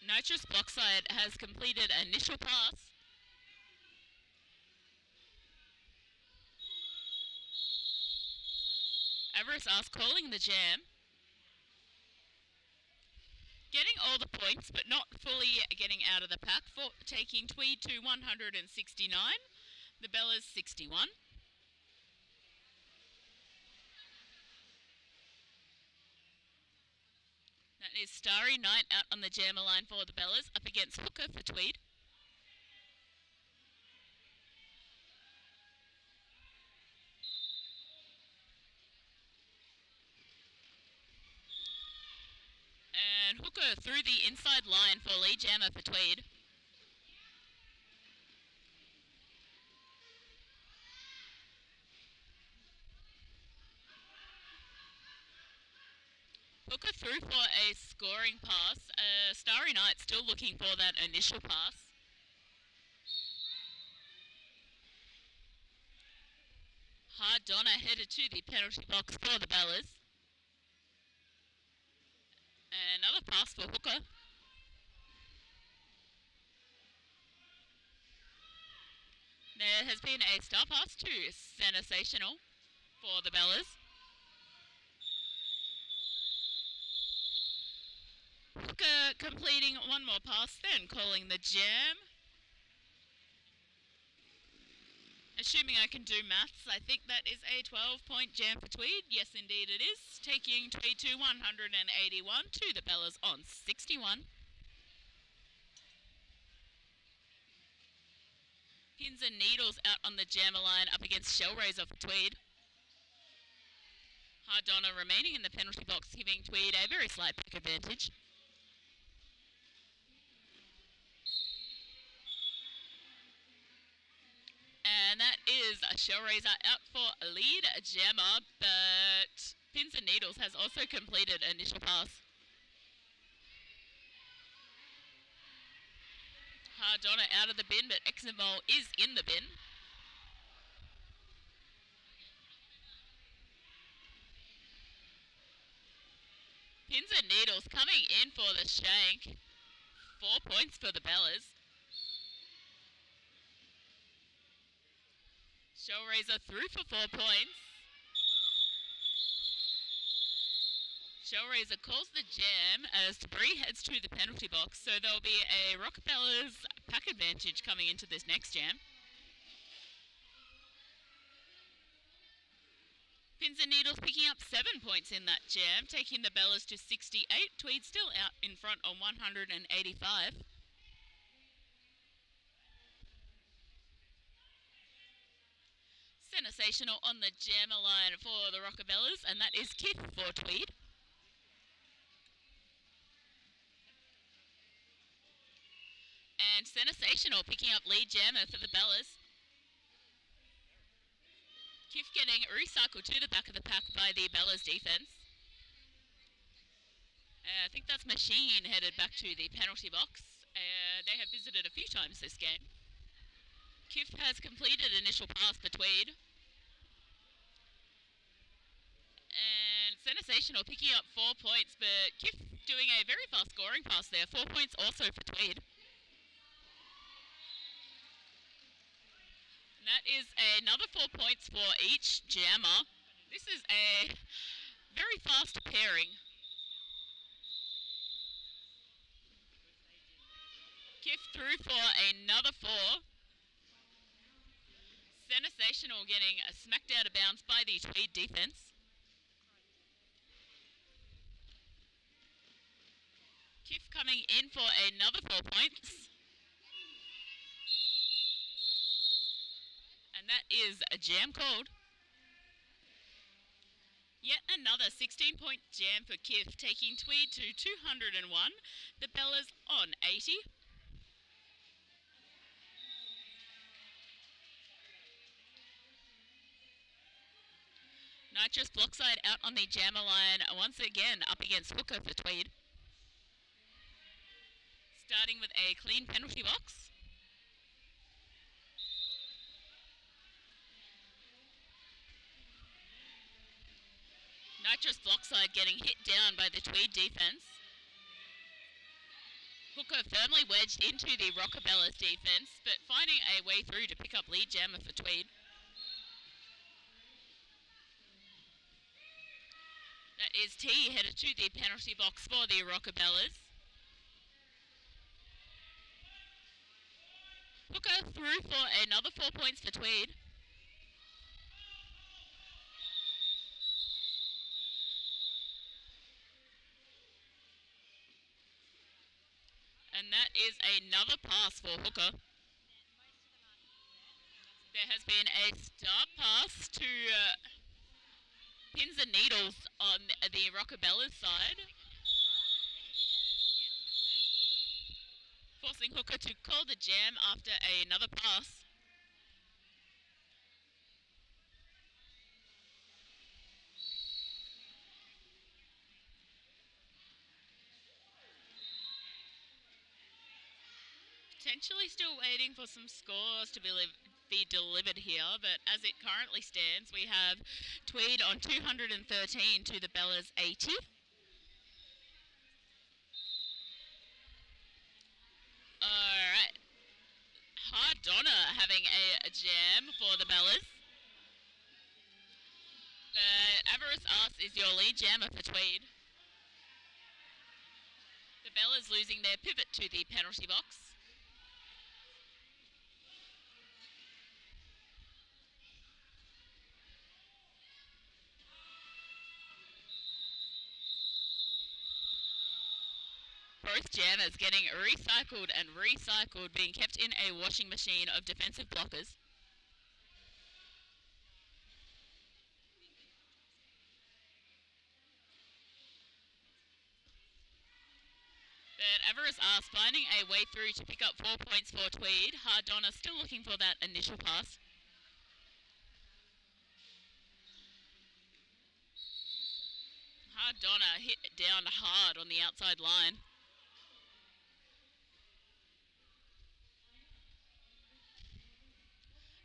Nitrous Blockside has completed initial pass. Avarice Ask calling the jam. Getting all the points, but not fully getting out of the pack, for taking Tweed to 169. The Bellas 61. That is Starry Night out on the jammer line for the Bellas, up against Hooker for Tweed. And Hooker through the inside line for lead jammer for Tweed. Hooker through for a scoring pass. Starry Night still looking for that initial pass. Hard Donna headed to the penalty box for the Bellas. Another pass for Hooker. There has been a star pass to Sensational for the Bellas. Hooker completing one more pass, then calling the jam. Assuming I can do maths, I think that is a 12-point jam for Tweed. Yes, indeed it is. Taking Tweed to 181 to the Bellas on 61. Pins and Needles out on the jammer line up against Shellraiser for Tweed. Hard Donna remaining in the penalty box, giving Tweed a very slight back advantage. And that is a Shellraiser out for a lead jammer, but Pins and Needles has also completed initial pass. Hard Donna out of the bin, but Eximol is in the bin. Pins and Needles coming in for the shank. 4 points for the Bellas. Shellraiser through for 4 points. Shellraiser calls the jam as Debris heads to the penalty box, so there'll be a Rockabella's pack advantage coming into this next jam. Pins and Needles picking up 7 points in that jam, taking the Bellas to 68. Tweed still out in front on 185. Sensational on the jammer line for the Rockabellas, and that is Kith for Tweed. And Sensational picking up lead jammer for the Bellas. Kif getting recycled to the back of the pack by the Bellas defense. I think that's Machine headed back to the penalty box. They have visited a few times this game. Kif has completed initial pass for Tweed. And Sensational picking up 4 points, but Kif doing a very fast scoring pass there. 4 points also for Tweed. And that is another 4 points for each jammer. This is a very fast pairing. Kif through for another 4. Sensational getting smacked out of bounds by the Tweed defence. Kif coming in for another 4 points. And that is a jam called. Yet another 16-point jam for Kif, taking Tweed to 201. The Bellas on 80. Nitrous Blockside out on the jammer line once again up against Hooker for Tweed. Starting with a clean penalty box. Nitrous Blockside getting hit down by the Tweed defence. Hooker firmly wedged into the Rockabellas defence, but finding a way through to pick up lead jammer for Tweed. That is T headed to the penalty box for the Rockabellas. Hooker through for another 4 points for Tweed. And that is another pass for Hooker. There has been a start pass to pins and needles on the Rockabellas side. Forcing Hooker to call the jam after another pass. Potentially still waiting for some scores to be delivered here, but as it currently stands, we have Tweed on 213 to the Bellas 80. Alright. Hard Donna having a jam for the Bellas. But Avarice Arts is your lead jammer for Tweed. The Bellas losing their pivot to the penalty box. Both jammers getting recycled and recycled, being kept in a washing machine of defensive blockers. But Avarice Arts finding a way through to pick up 4 points for Tweed. Hard Donna still looking for that initial pass. Hard Donna hit down hard on the outside line.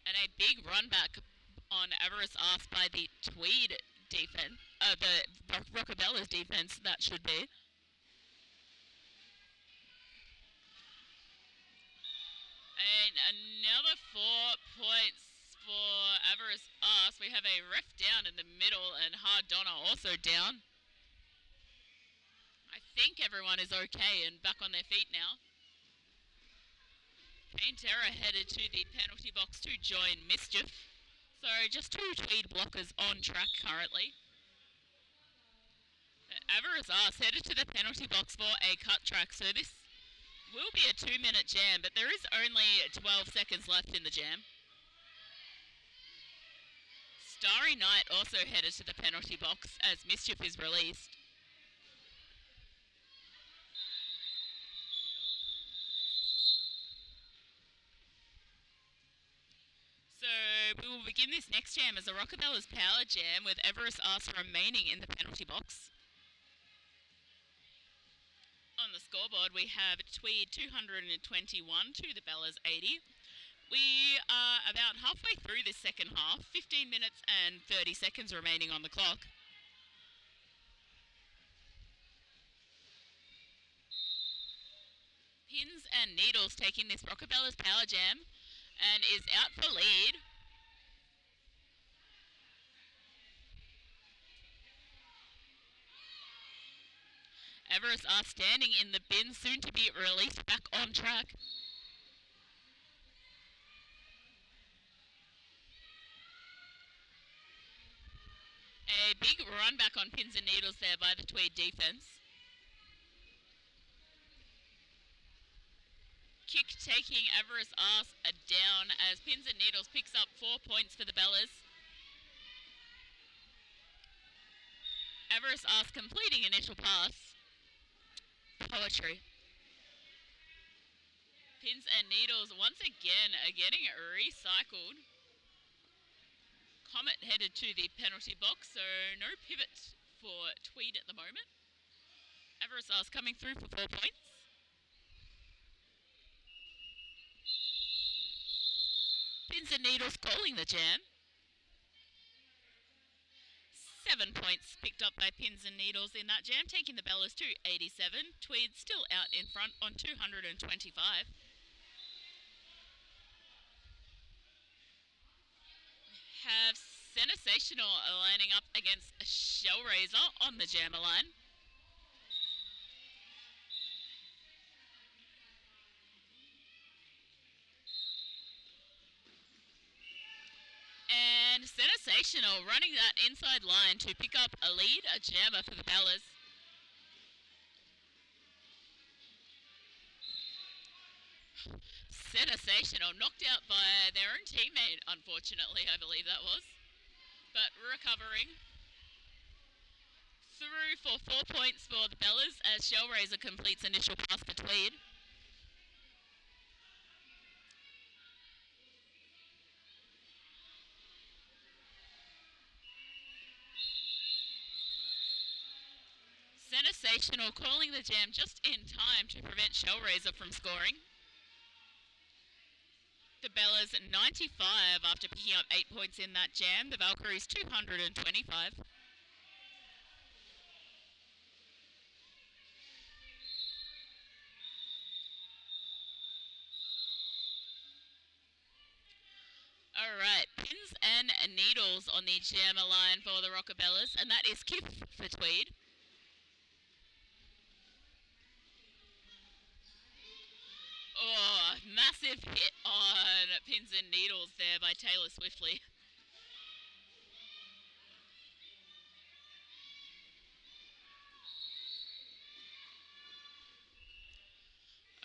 And a big run back on Avarice Arts by the Tweed defense, the Rockabellas defense, that should be. And another 4 points for Avarice Arts. We have a ref down in the middle and Hard Donna also down. I think everyone is okay and back on their feet now. Pain Terror headed to the penalty box to join Mischief. So just 2 Tweed blockers on track currently. Avarice Arts headed to the penalty box for a cut track. So this will be a 2-minute jam, but there is only 12 seconds left in the jam. Starry Knight also headed to the penalty box as Mischief is released. So we will begin this next jam as a Rockabellas Power Jam with Avarice Arts remaining in the penalty box. On the scoreboard we have Tweed 221 to the Bellas 80. We are about halfway through this second half, 15 minutes and 30 seconds remaining on the clock. Pins and Needles taking this Rockabella's Power Jam and is out for lead. Everest are standing in the bin, soon to be released back on track. A big run back on Pins and Needles there by the Tweed defence. Kick taking Everest Arse down as Pins and Needles picks up 4 points for the Bellas. Everest Arse completing initial pass. Poetry. Pins and Needles once again are getting recycled. Comet headed to the penalty box, so no pivot for Tweed at the moment. Everest Arse coming through for 4 points. Pins and Needles calling the jam. 7 points picked up by Pins and Needles in that jam, taking the Bellas to 87. Tweed still out in front on 225. We have Sensational lining up against Shellraiser on the jammer line. And Sensational running that inside line to pick up a lead, a jammer for the Bellas. Sensational knocked out by their own teammate, unfortunately, I believe that was. But recovering. Through for 4 points for the Bellas as Shellraiser completes initial pass for Tweed. Sensational calling the jam just in time to prevent Shellraiser from scoring. The Bellas 95 after picking up 8 points in that jam. The Valkries 225. Alright, Pins and Needles on the jammer line for the Rockabellas, and that is Kif for Tweed. Oh, massive hit on Pins and Needles there by Taylor Swiftly.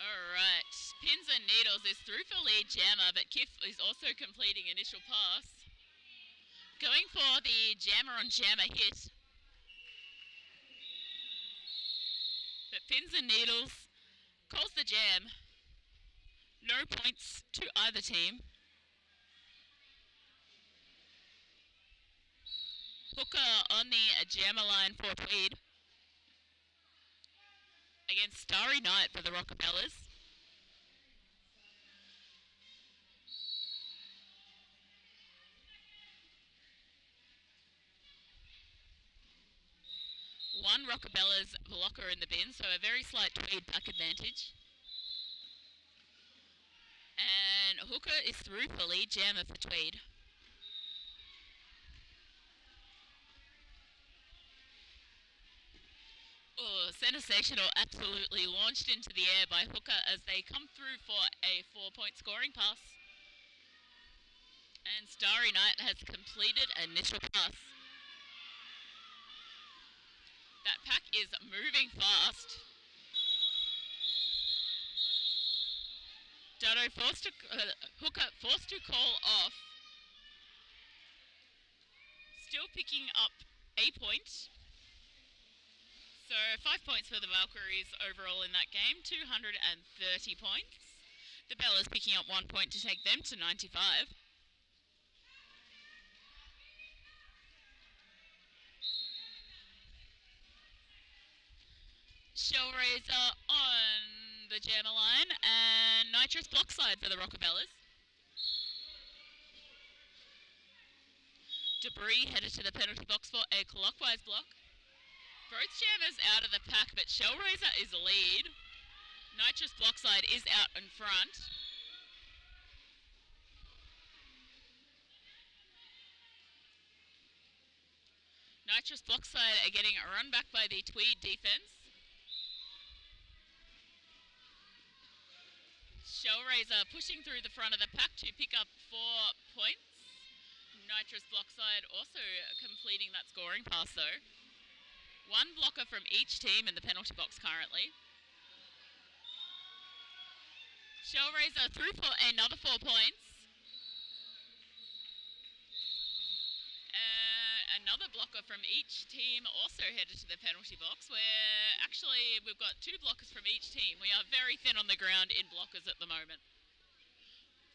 Alright, Pins and Needles is through for lead jammer, but Kif is also completing initial pass. Going for the jammer on jammer hit. But Pins and Needles calls the jam. No points to either team. Hooker on the jammer line for Tweed. Against Starry Night for the Rockabellas. One Rockabella's blocker in the bin, so a very slight Tweed back advantage. And Hooker is through for lead jammer for Tweed. Oh, Sensational absolutely launched into the air by Hooker as they come through for a 4-point scoring pass. And Starry Night has completed initial pass. That pack is moving fast. Dado Hooker forced to call off. Still picking up a point. So 5 points for the Valkyries overall in that game, 230 points. The Bellas picking up 1 point to take them to 95. Shellraiser on the jammer line and Nitrous blockside for the Rockabellas. Debris headed to the penalty box for a clockwise block. Both jammers out of the pack, but Shellraiser is lead. Nitrous Blockside is out in front. Nitrous Blockside are getting a run back by the Tweed defence. Shellraiser pushing through the front of the pack to pick up 4 points. Nitrous Blockside also completing that scoring pass though. 1 blocker from each team in the penalty box currently. Shellraiser through for another 4 points. Another blocker from each team also headed to the penalty box, where actually we've got 2 blockers from each team. We are very thin on the ground in blockers at the moment.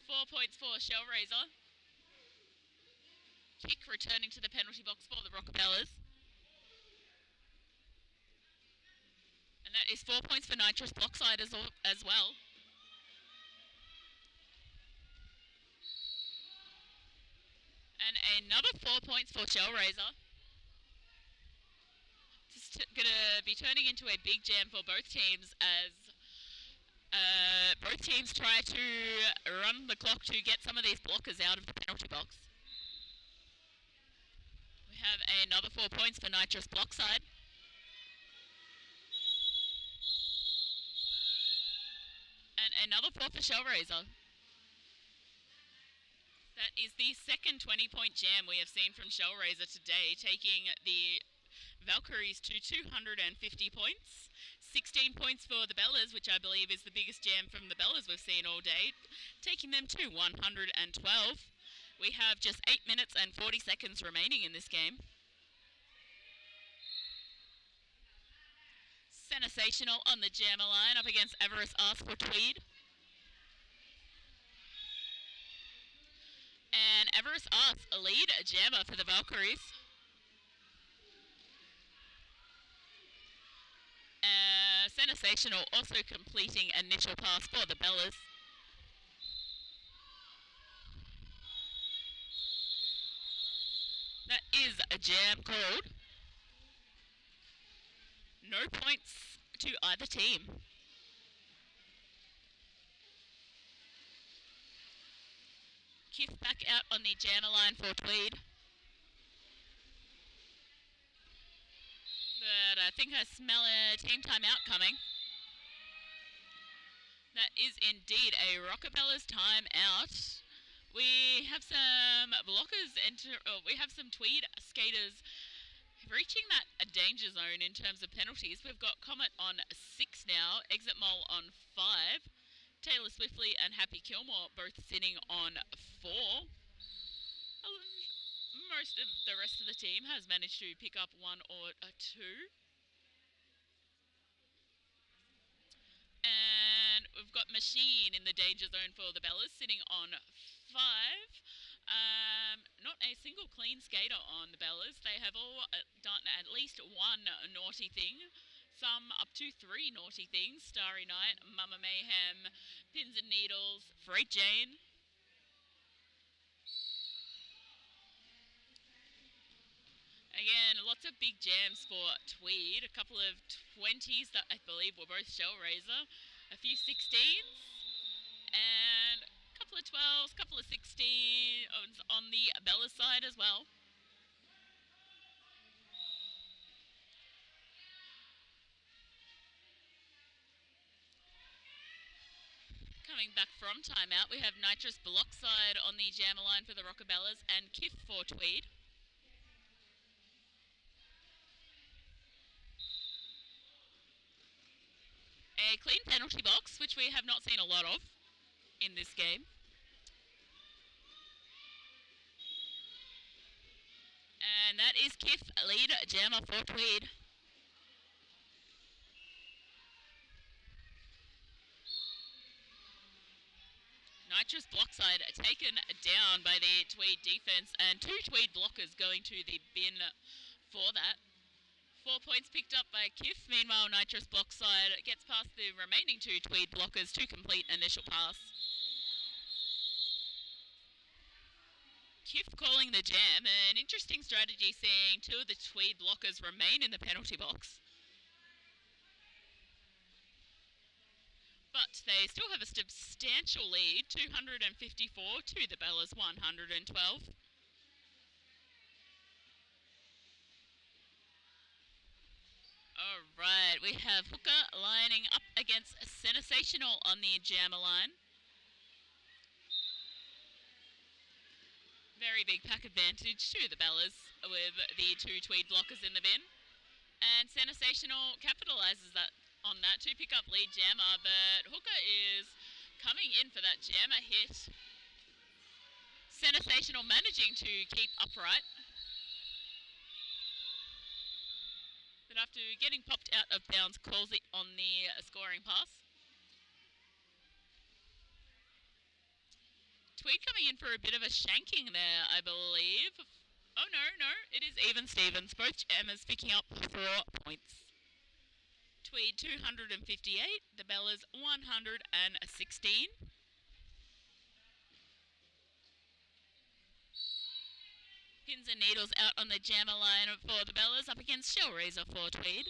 4 points for Shellraiser. Kick returning to the penalty box for the Rockabellas. And that is 4 points for Nitrous Blockside as well. And another 4 points for Shellraiser. This is going to be turning into a big jam for both teams as both teams try to run the clock to get some of these blockers out of the penalty box. We have another 4 points for Nitrous Blockside. And another 4 for Shellraiser. That is the second 20-point jam we have seen from Shellraiser today, taking the Valkries to 250 points. 16 points for the Bellas, which I believe is the biggest jam from the Bellas we've seen all day, taking them to 112. We have just 8 minutes and 40 seconds remaining in this game. Sensational on the jammer line up against Avarice Arse for Tweed. And Avarice Arse, a lead jammer for the Valkyries. Sensational also completing initial pass for the Bellas. That is a jam called. No points to either team. Kiff back out on the jammer line for Tweed. But I think I smell a team timeout coming. That is indeed a Rockabellas timeout. We have some blockers we have some Tweed skaters reaching that danger zone in terms of penalties. We've got Comet on 6 now, Exit Mole on 5, Taylor Swiftly and Happy Kilmore both sitting on 4. Most of the rest of the team has managed to pick up 1 or 2. And we've got Machine in the danger zone for the Bellas, sitting on 5. Not a single clean skater on the Bellas. They have all done at least 1 naughty thing. Some up to 3 naughty things. Starry Night, Mama Mayhem, Pins and Needles, Freight Jane. Again, lots of big jams for Tweed. A couple of 20s that I believe were both Shellraiser. A few 16s. And a couple of 12s, a couple of 16s on the Bella side as well. Coming back from timeout, we have Nitrous Blockside on the jammer line for the Rockabellas and Kiff for Tweed. A clean penalty box, which we have not seen a lot of in this game. And that is Kiff, lead jammer for Tweed. Nitrous Blockside taken down by the Tweed defense, and 2 Tweed blockers going to the bin for that. 4 points picked up by Kiff. Meanwhile, Nitrous Blockside gets past the remaining 2 Tweed blockers to complete initial pass. Kiff calling the jam. An interesting strategy, seeing 2 of the Tweed blockers remain in the penalty box. But they still have a substantial lead, 254 to the Bellas 112. Alright, we have Hooker lining up against Sensational on the jammer line. Very big pack advantage to the Bellas with the two Tweed blockers in the bin. And Sensational capitalises on that to pick up lead jammer, but Hooker is coming in for that jammer hit. Sensational managing to keep upright. But after getting popped out of bounds, calls it on the scoring pass. Tweed coming in for a bit of a shanking there, I believe. Oh, no, it is even Stevens. Both jammers picking up 4 points. Tweed 258, the Bellas 116. Pins and needles out on the jammer line for the Bellas, up against Shellraiser for Tweed.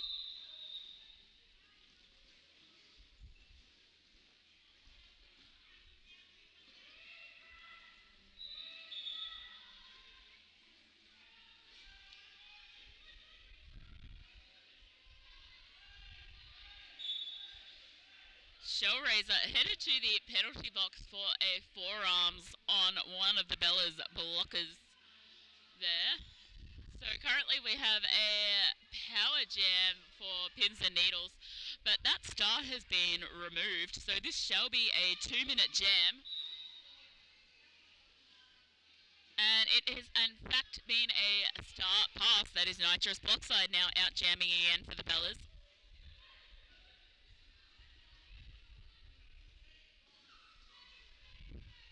Shellraiser headed to the penalty box for a forearms on one of the Bellas blockers there. So currently we have a power jam for pins and needles, but that star has been removed, so this shall be a 2-minute jam. And it has in fact been a star pass. That is Nitrous Blockside now out jamming again for the Bellas.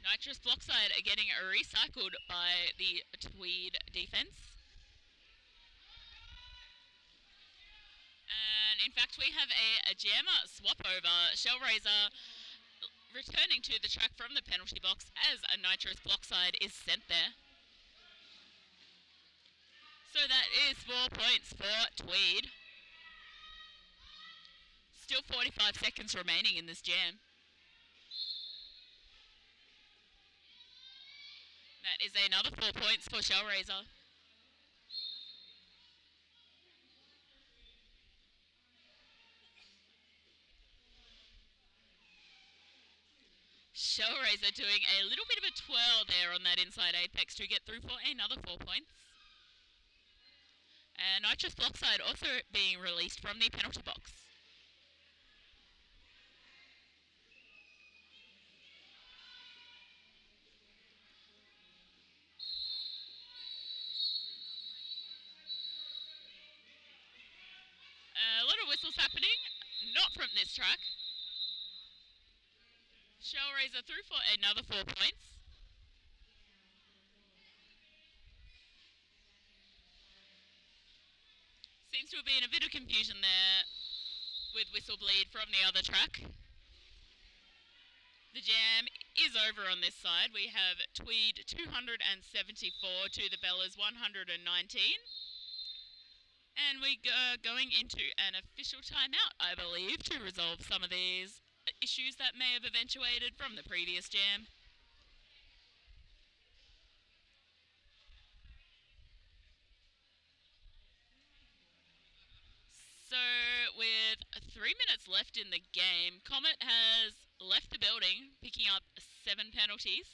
Nitrous Blockside are getting recycled by the Tweed defense. And in fact, we have a jammer swap over. Shellraiser returning to the track from the penalty box as a Nitrous Blockside is sent there. So that is 4 points for Tweed. Still 45 seconds remaining in this jam. That is another 4 points for Shellraiser. Shellraiser doing a little bit of a twirl there on that inside apex to get through for another 4 points. And Nitrous Blockside also being released from the penalty box. A lot of whistles happening, not from this track. Shellraiser through for another 4 points. Seems to have been a bit of confusion there with whistle bleed from the other track. The jam is over on this side. We have Tweed 274 to the Bellas 119. And we are going into an official timeout, I believe, to resolve some of these issues that may have eventuated from the previous jam. So with 3 minutes left in the game, Comet has left the building, picking up 7 penalties.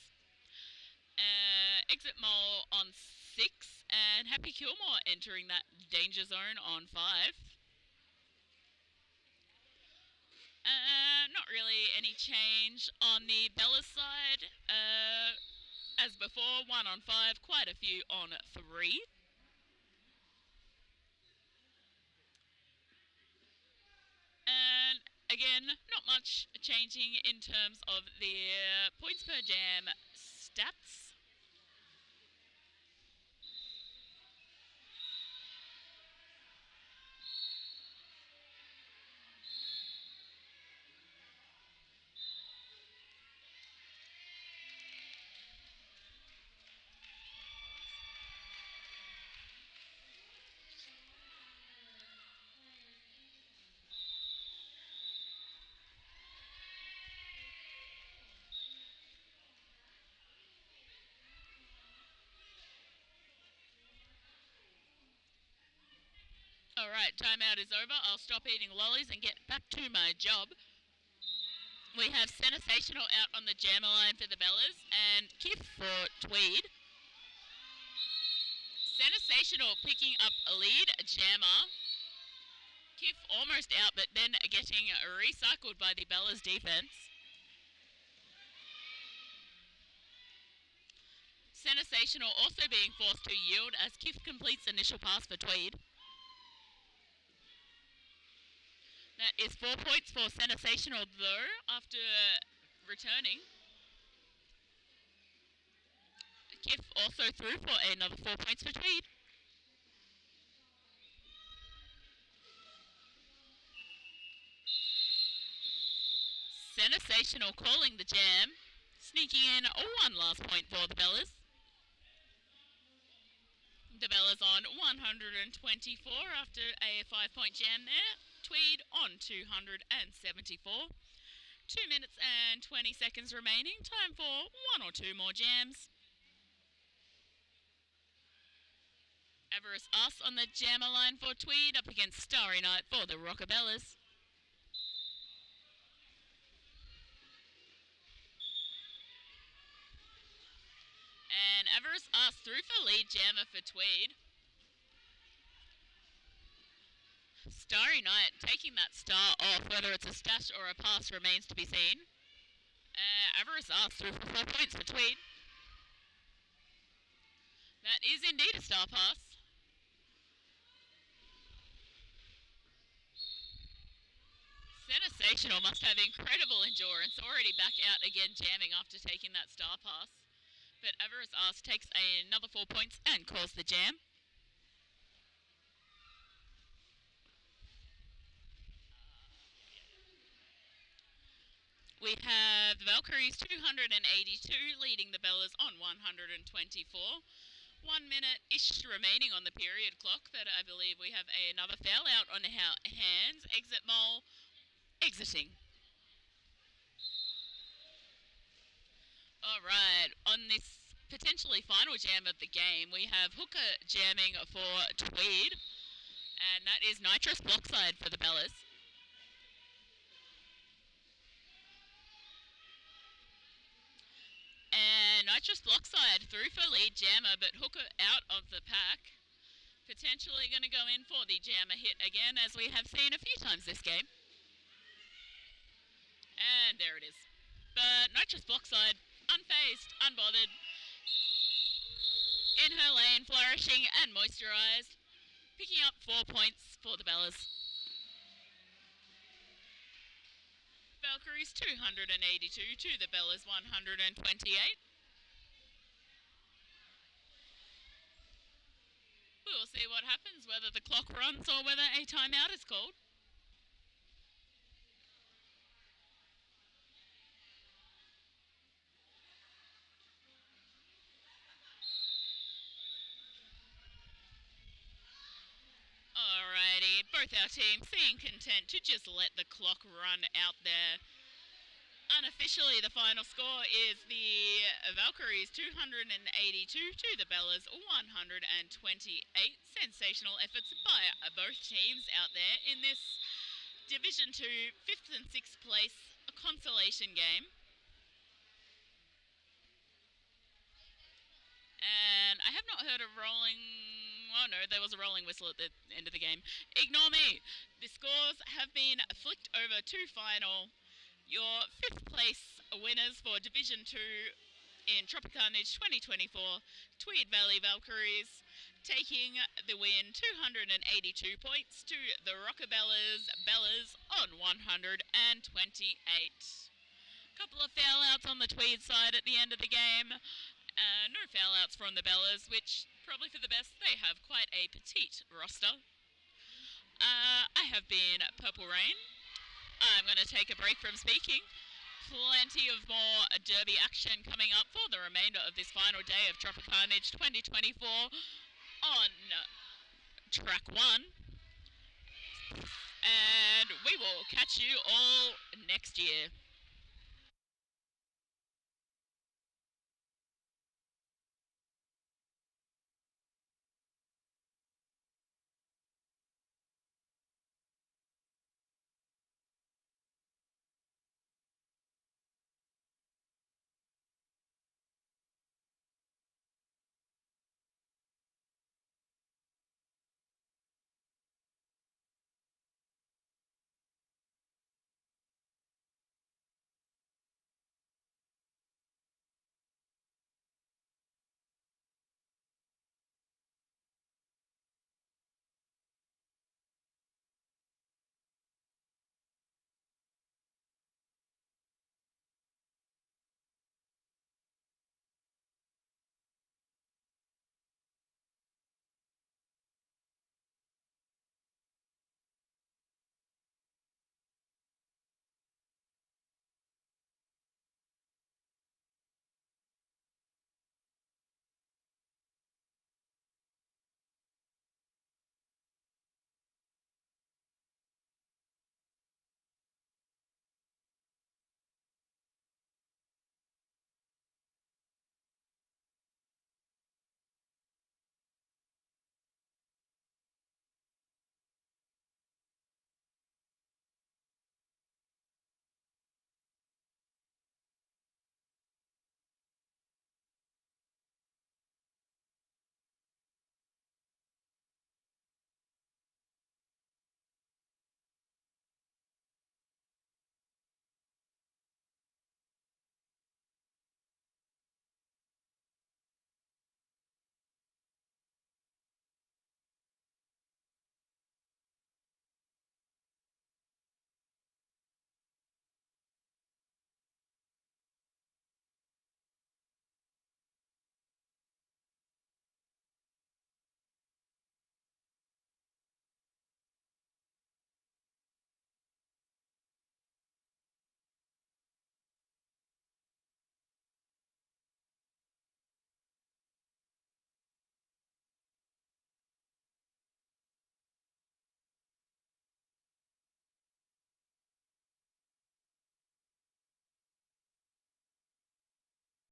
Exit Mole on 6, and Happy Kilmore entering that danger zone on 5. Not really any change on the Bellas side. As before, 1 on 5, quite a few on 3. And again, not much changing in terms of the points per jam stats. Alright, timeout is over. I'll stop eating lollies and get back to my job. We have Sensational out on the jammer line for the Bellas and Kif for Tweed. Sensational picking up a lead, jammer. Kif almost out, but then getting recycled by the Bellas defense. Sensational also being forced to yield as Kif completes initial pass for Tweed. That is 4 points for Sensational though, after returning. Kif also threw for another 4 points for Tweed. Sensational calling the jam, sneaking in one last point for the Bellas. The Bellas on 124 after a 5-point jam there. Tweed on 274. 2 minutes and 20 seconds remaining. Time for one or two more jams. Everest Us on the jammer line for Tweed up against Starry Night for the Rockabellas. And Everest Us through for lead jammer for Tweed. Starry Night taking that star off, whether it's a stash or a pass remains to be seen. Everest Us through for 4 points for Tweed. That is indeed a star pass. Sensational must have incredible endurance, already back out again jamming after taking that star pass. But Everest Us takes another 4 points and calls the jam. We have the Valkries 282 leading the Bellas on 124. 1 minute-ish remaining on the period clock, but I believe we have another foul out on hands. Exit Mole exiting. Alright, on this potentially final jam of the game, we have Hooker jamming for Tweed, and that is Nitrous Blockside for the Bellas. And Nitrous Blockside through for lead jammer, but Hooker out of the pack. Potentially going to go in for the jammer hit again, as we have seen a few times this game. And there it is. But Nitrous Blockside, unfazed, unbothered. In her lane, flourishing and moisturised. Picking up 4 points for the Bellas. Valkyries 282 to the Bellas 128. We will see what happens, whether the clock runs or whether a timeout is called. Alrighty, both our teams seem content to just let the clock run out there. Unofficially, the final score is the Valkyries 282 to the Bellas 128. Sensational efforts by both teams out there in this Division 2 5th and 6th place consolation game. And I have not heard a rolling... Oh no, there was a rolling whistle at the end of the game. Ignore me. The scores have been flicked over to final. Your 5th place winners for Division 2 in Tropicarnage 2024, Tweed Valley Valkyries, taking the win 282 points to the Rockabellas Bellas on 128. Couple of foul outs on the Tweed side at the end of the game. No foul outs from the Bellas, which probably for the best. They have quite a petite roster. I have been Purple Rain. I'm going to take a break from speaking. Plenty of more derby action coming up for the remainder of this final day of Tropicarnage 2024 on track 1. And we will catch you all next year.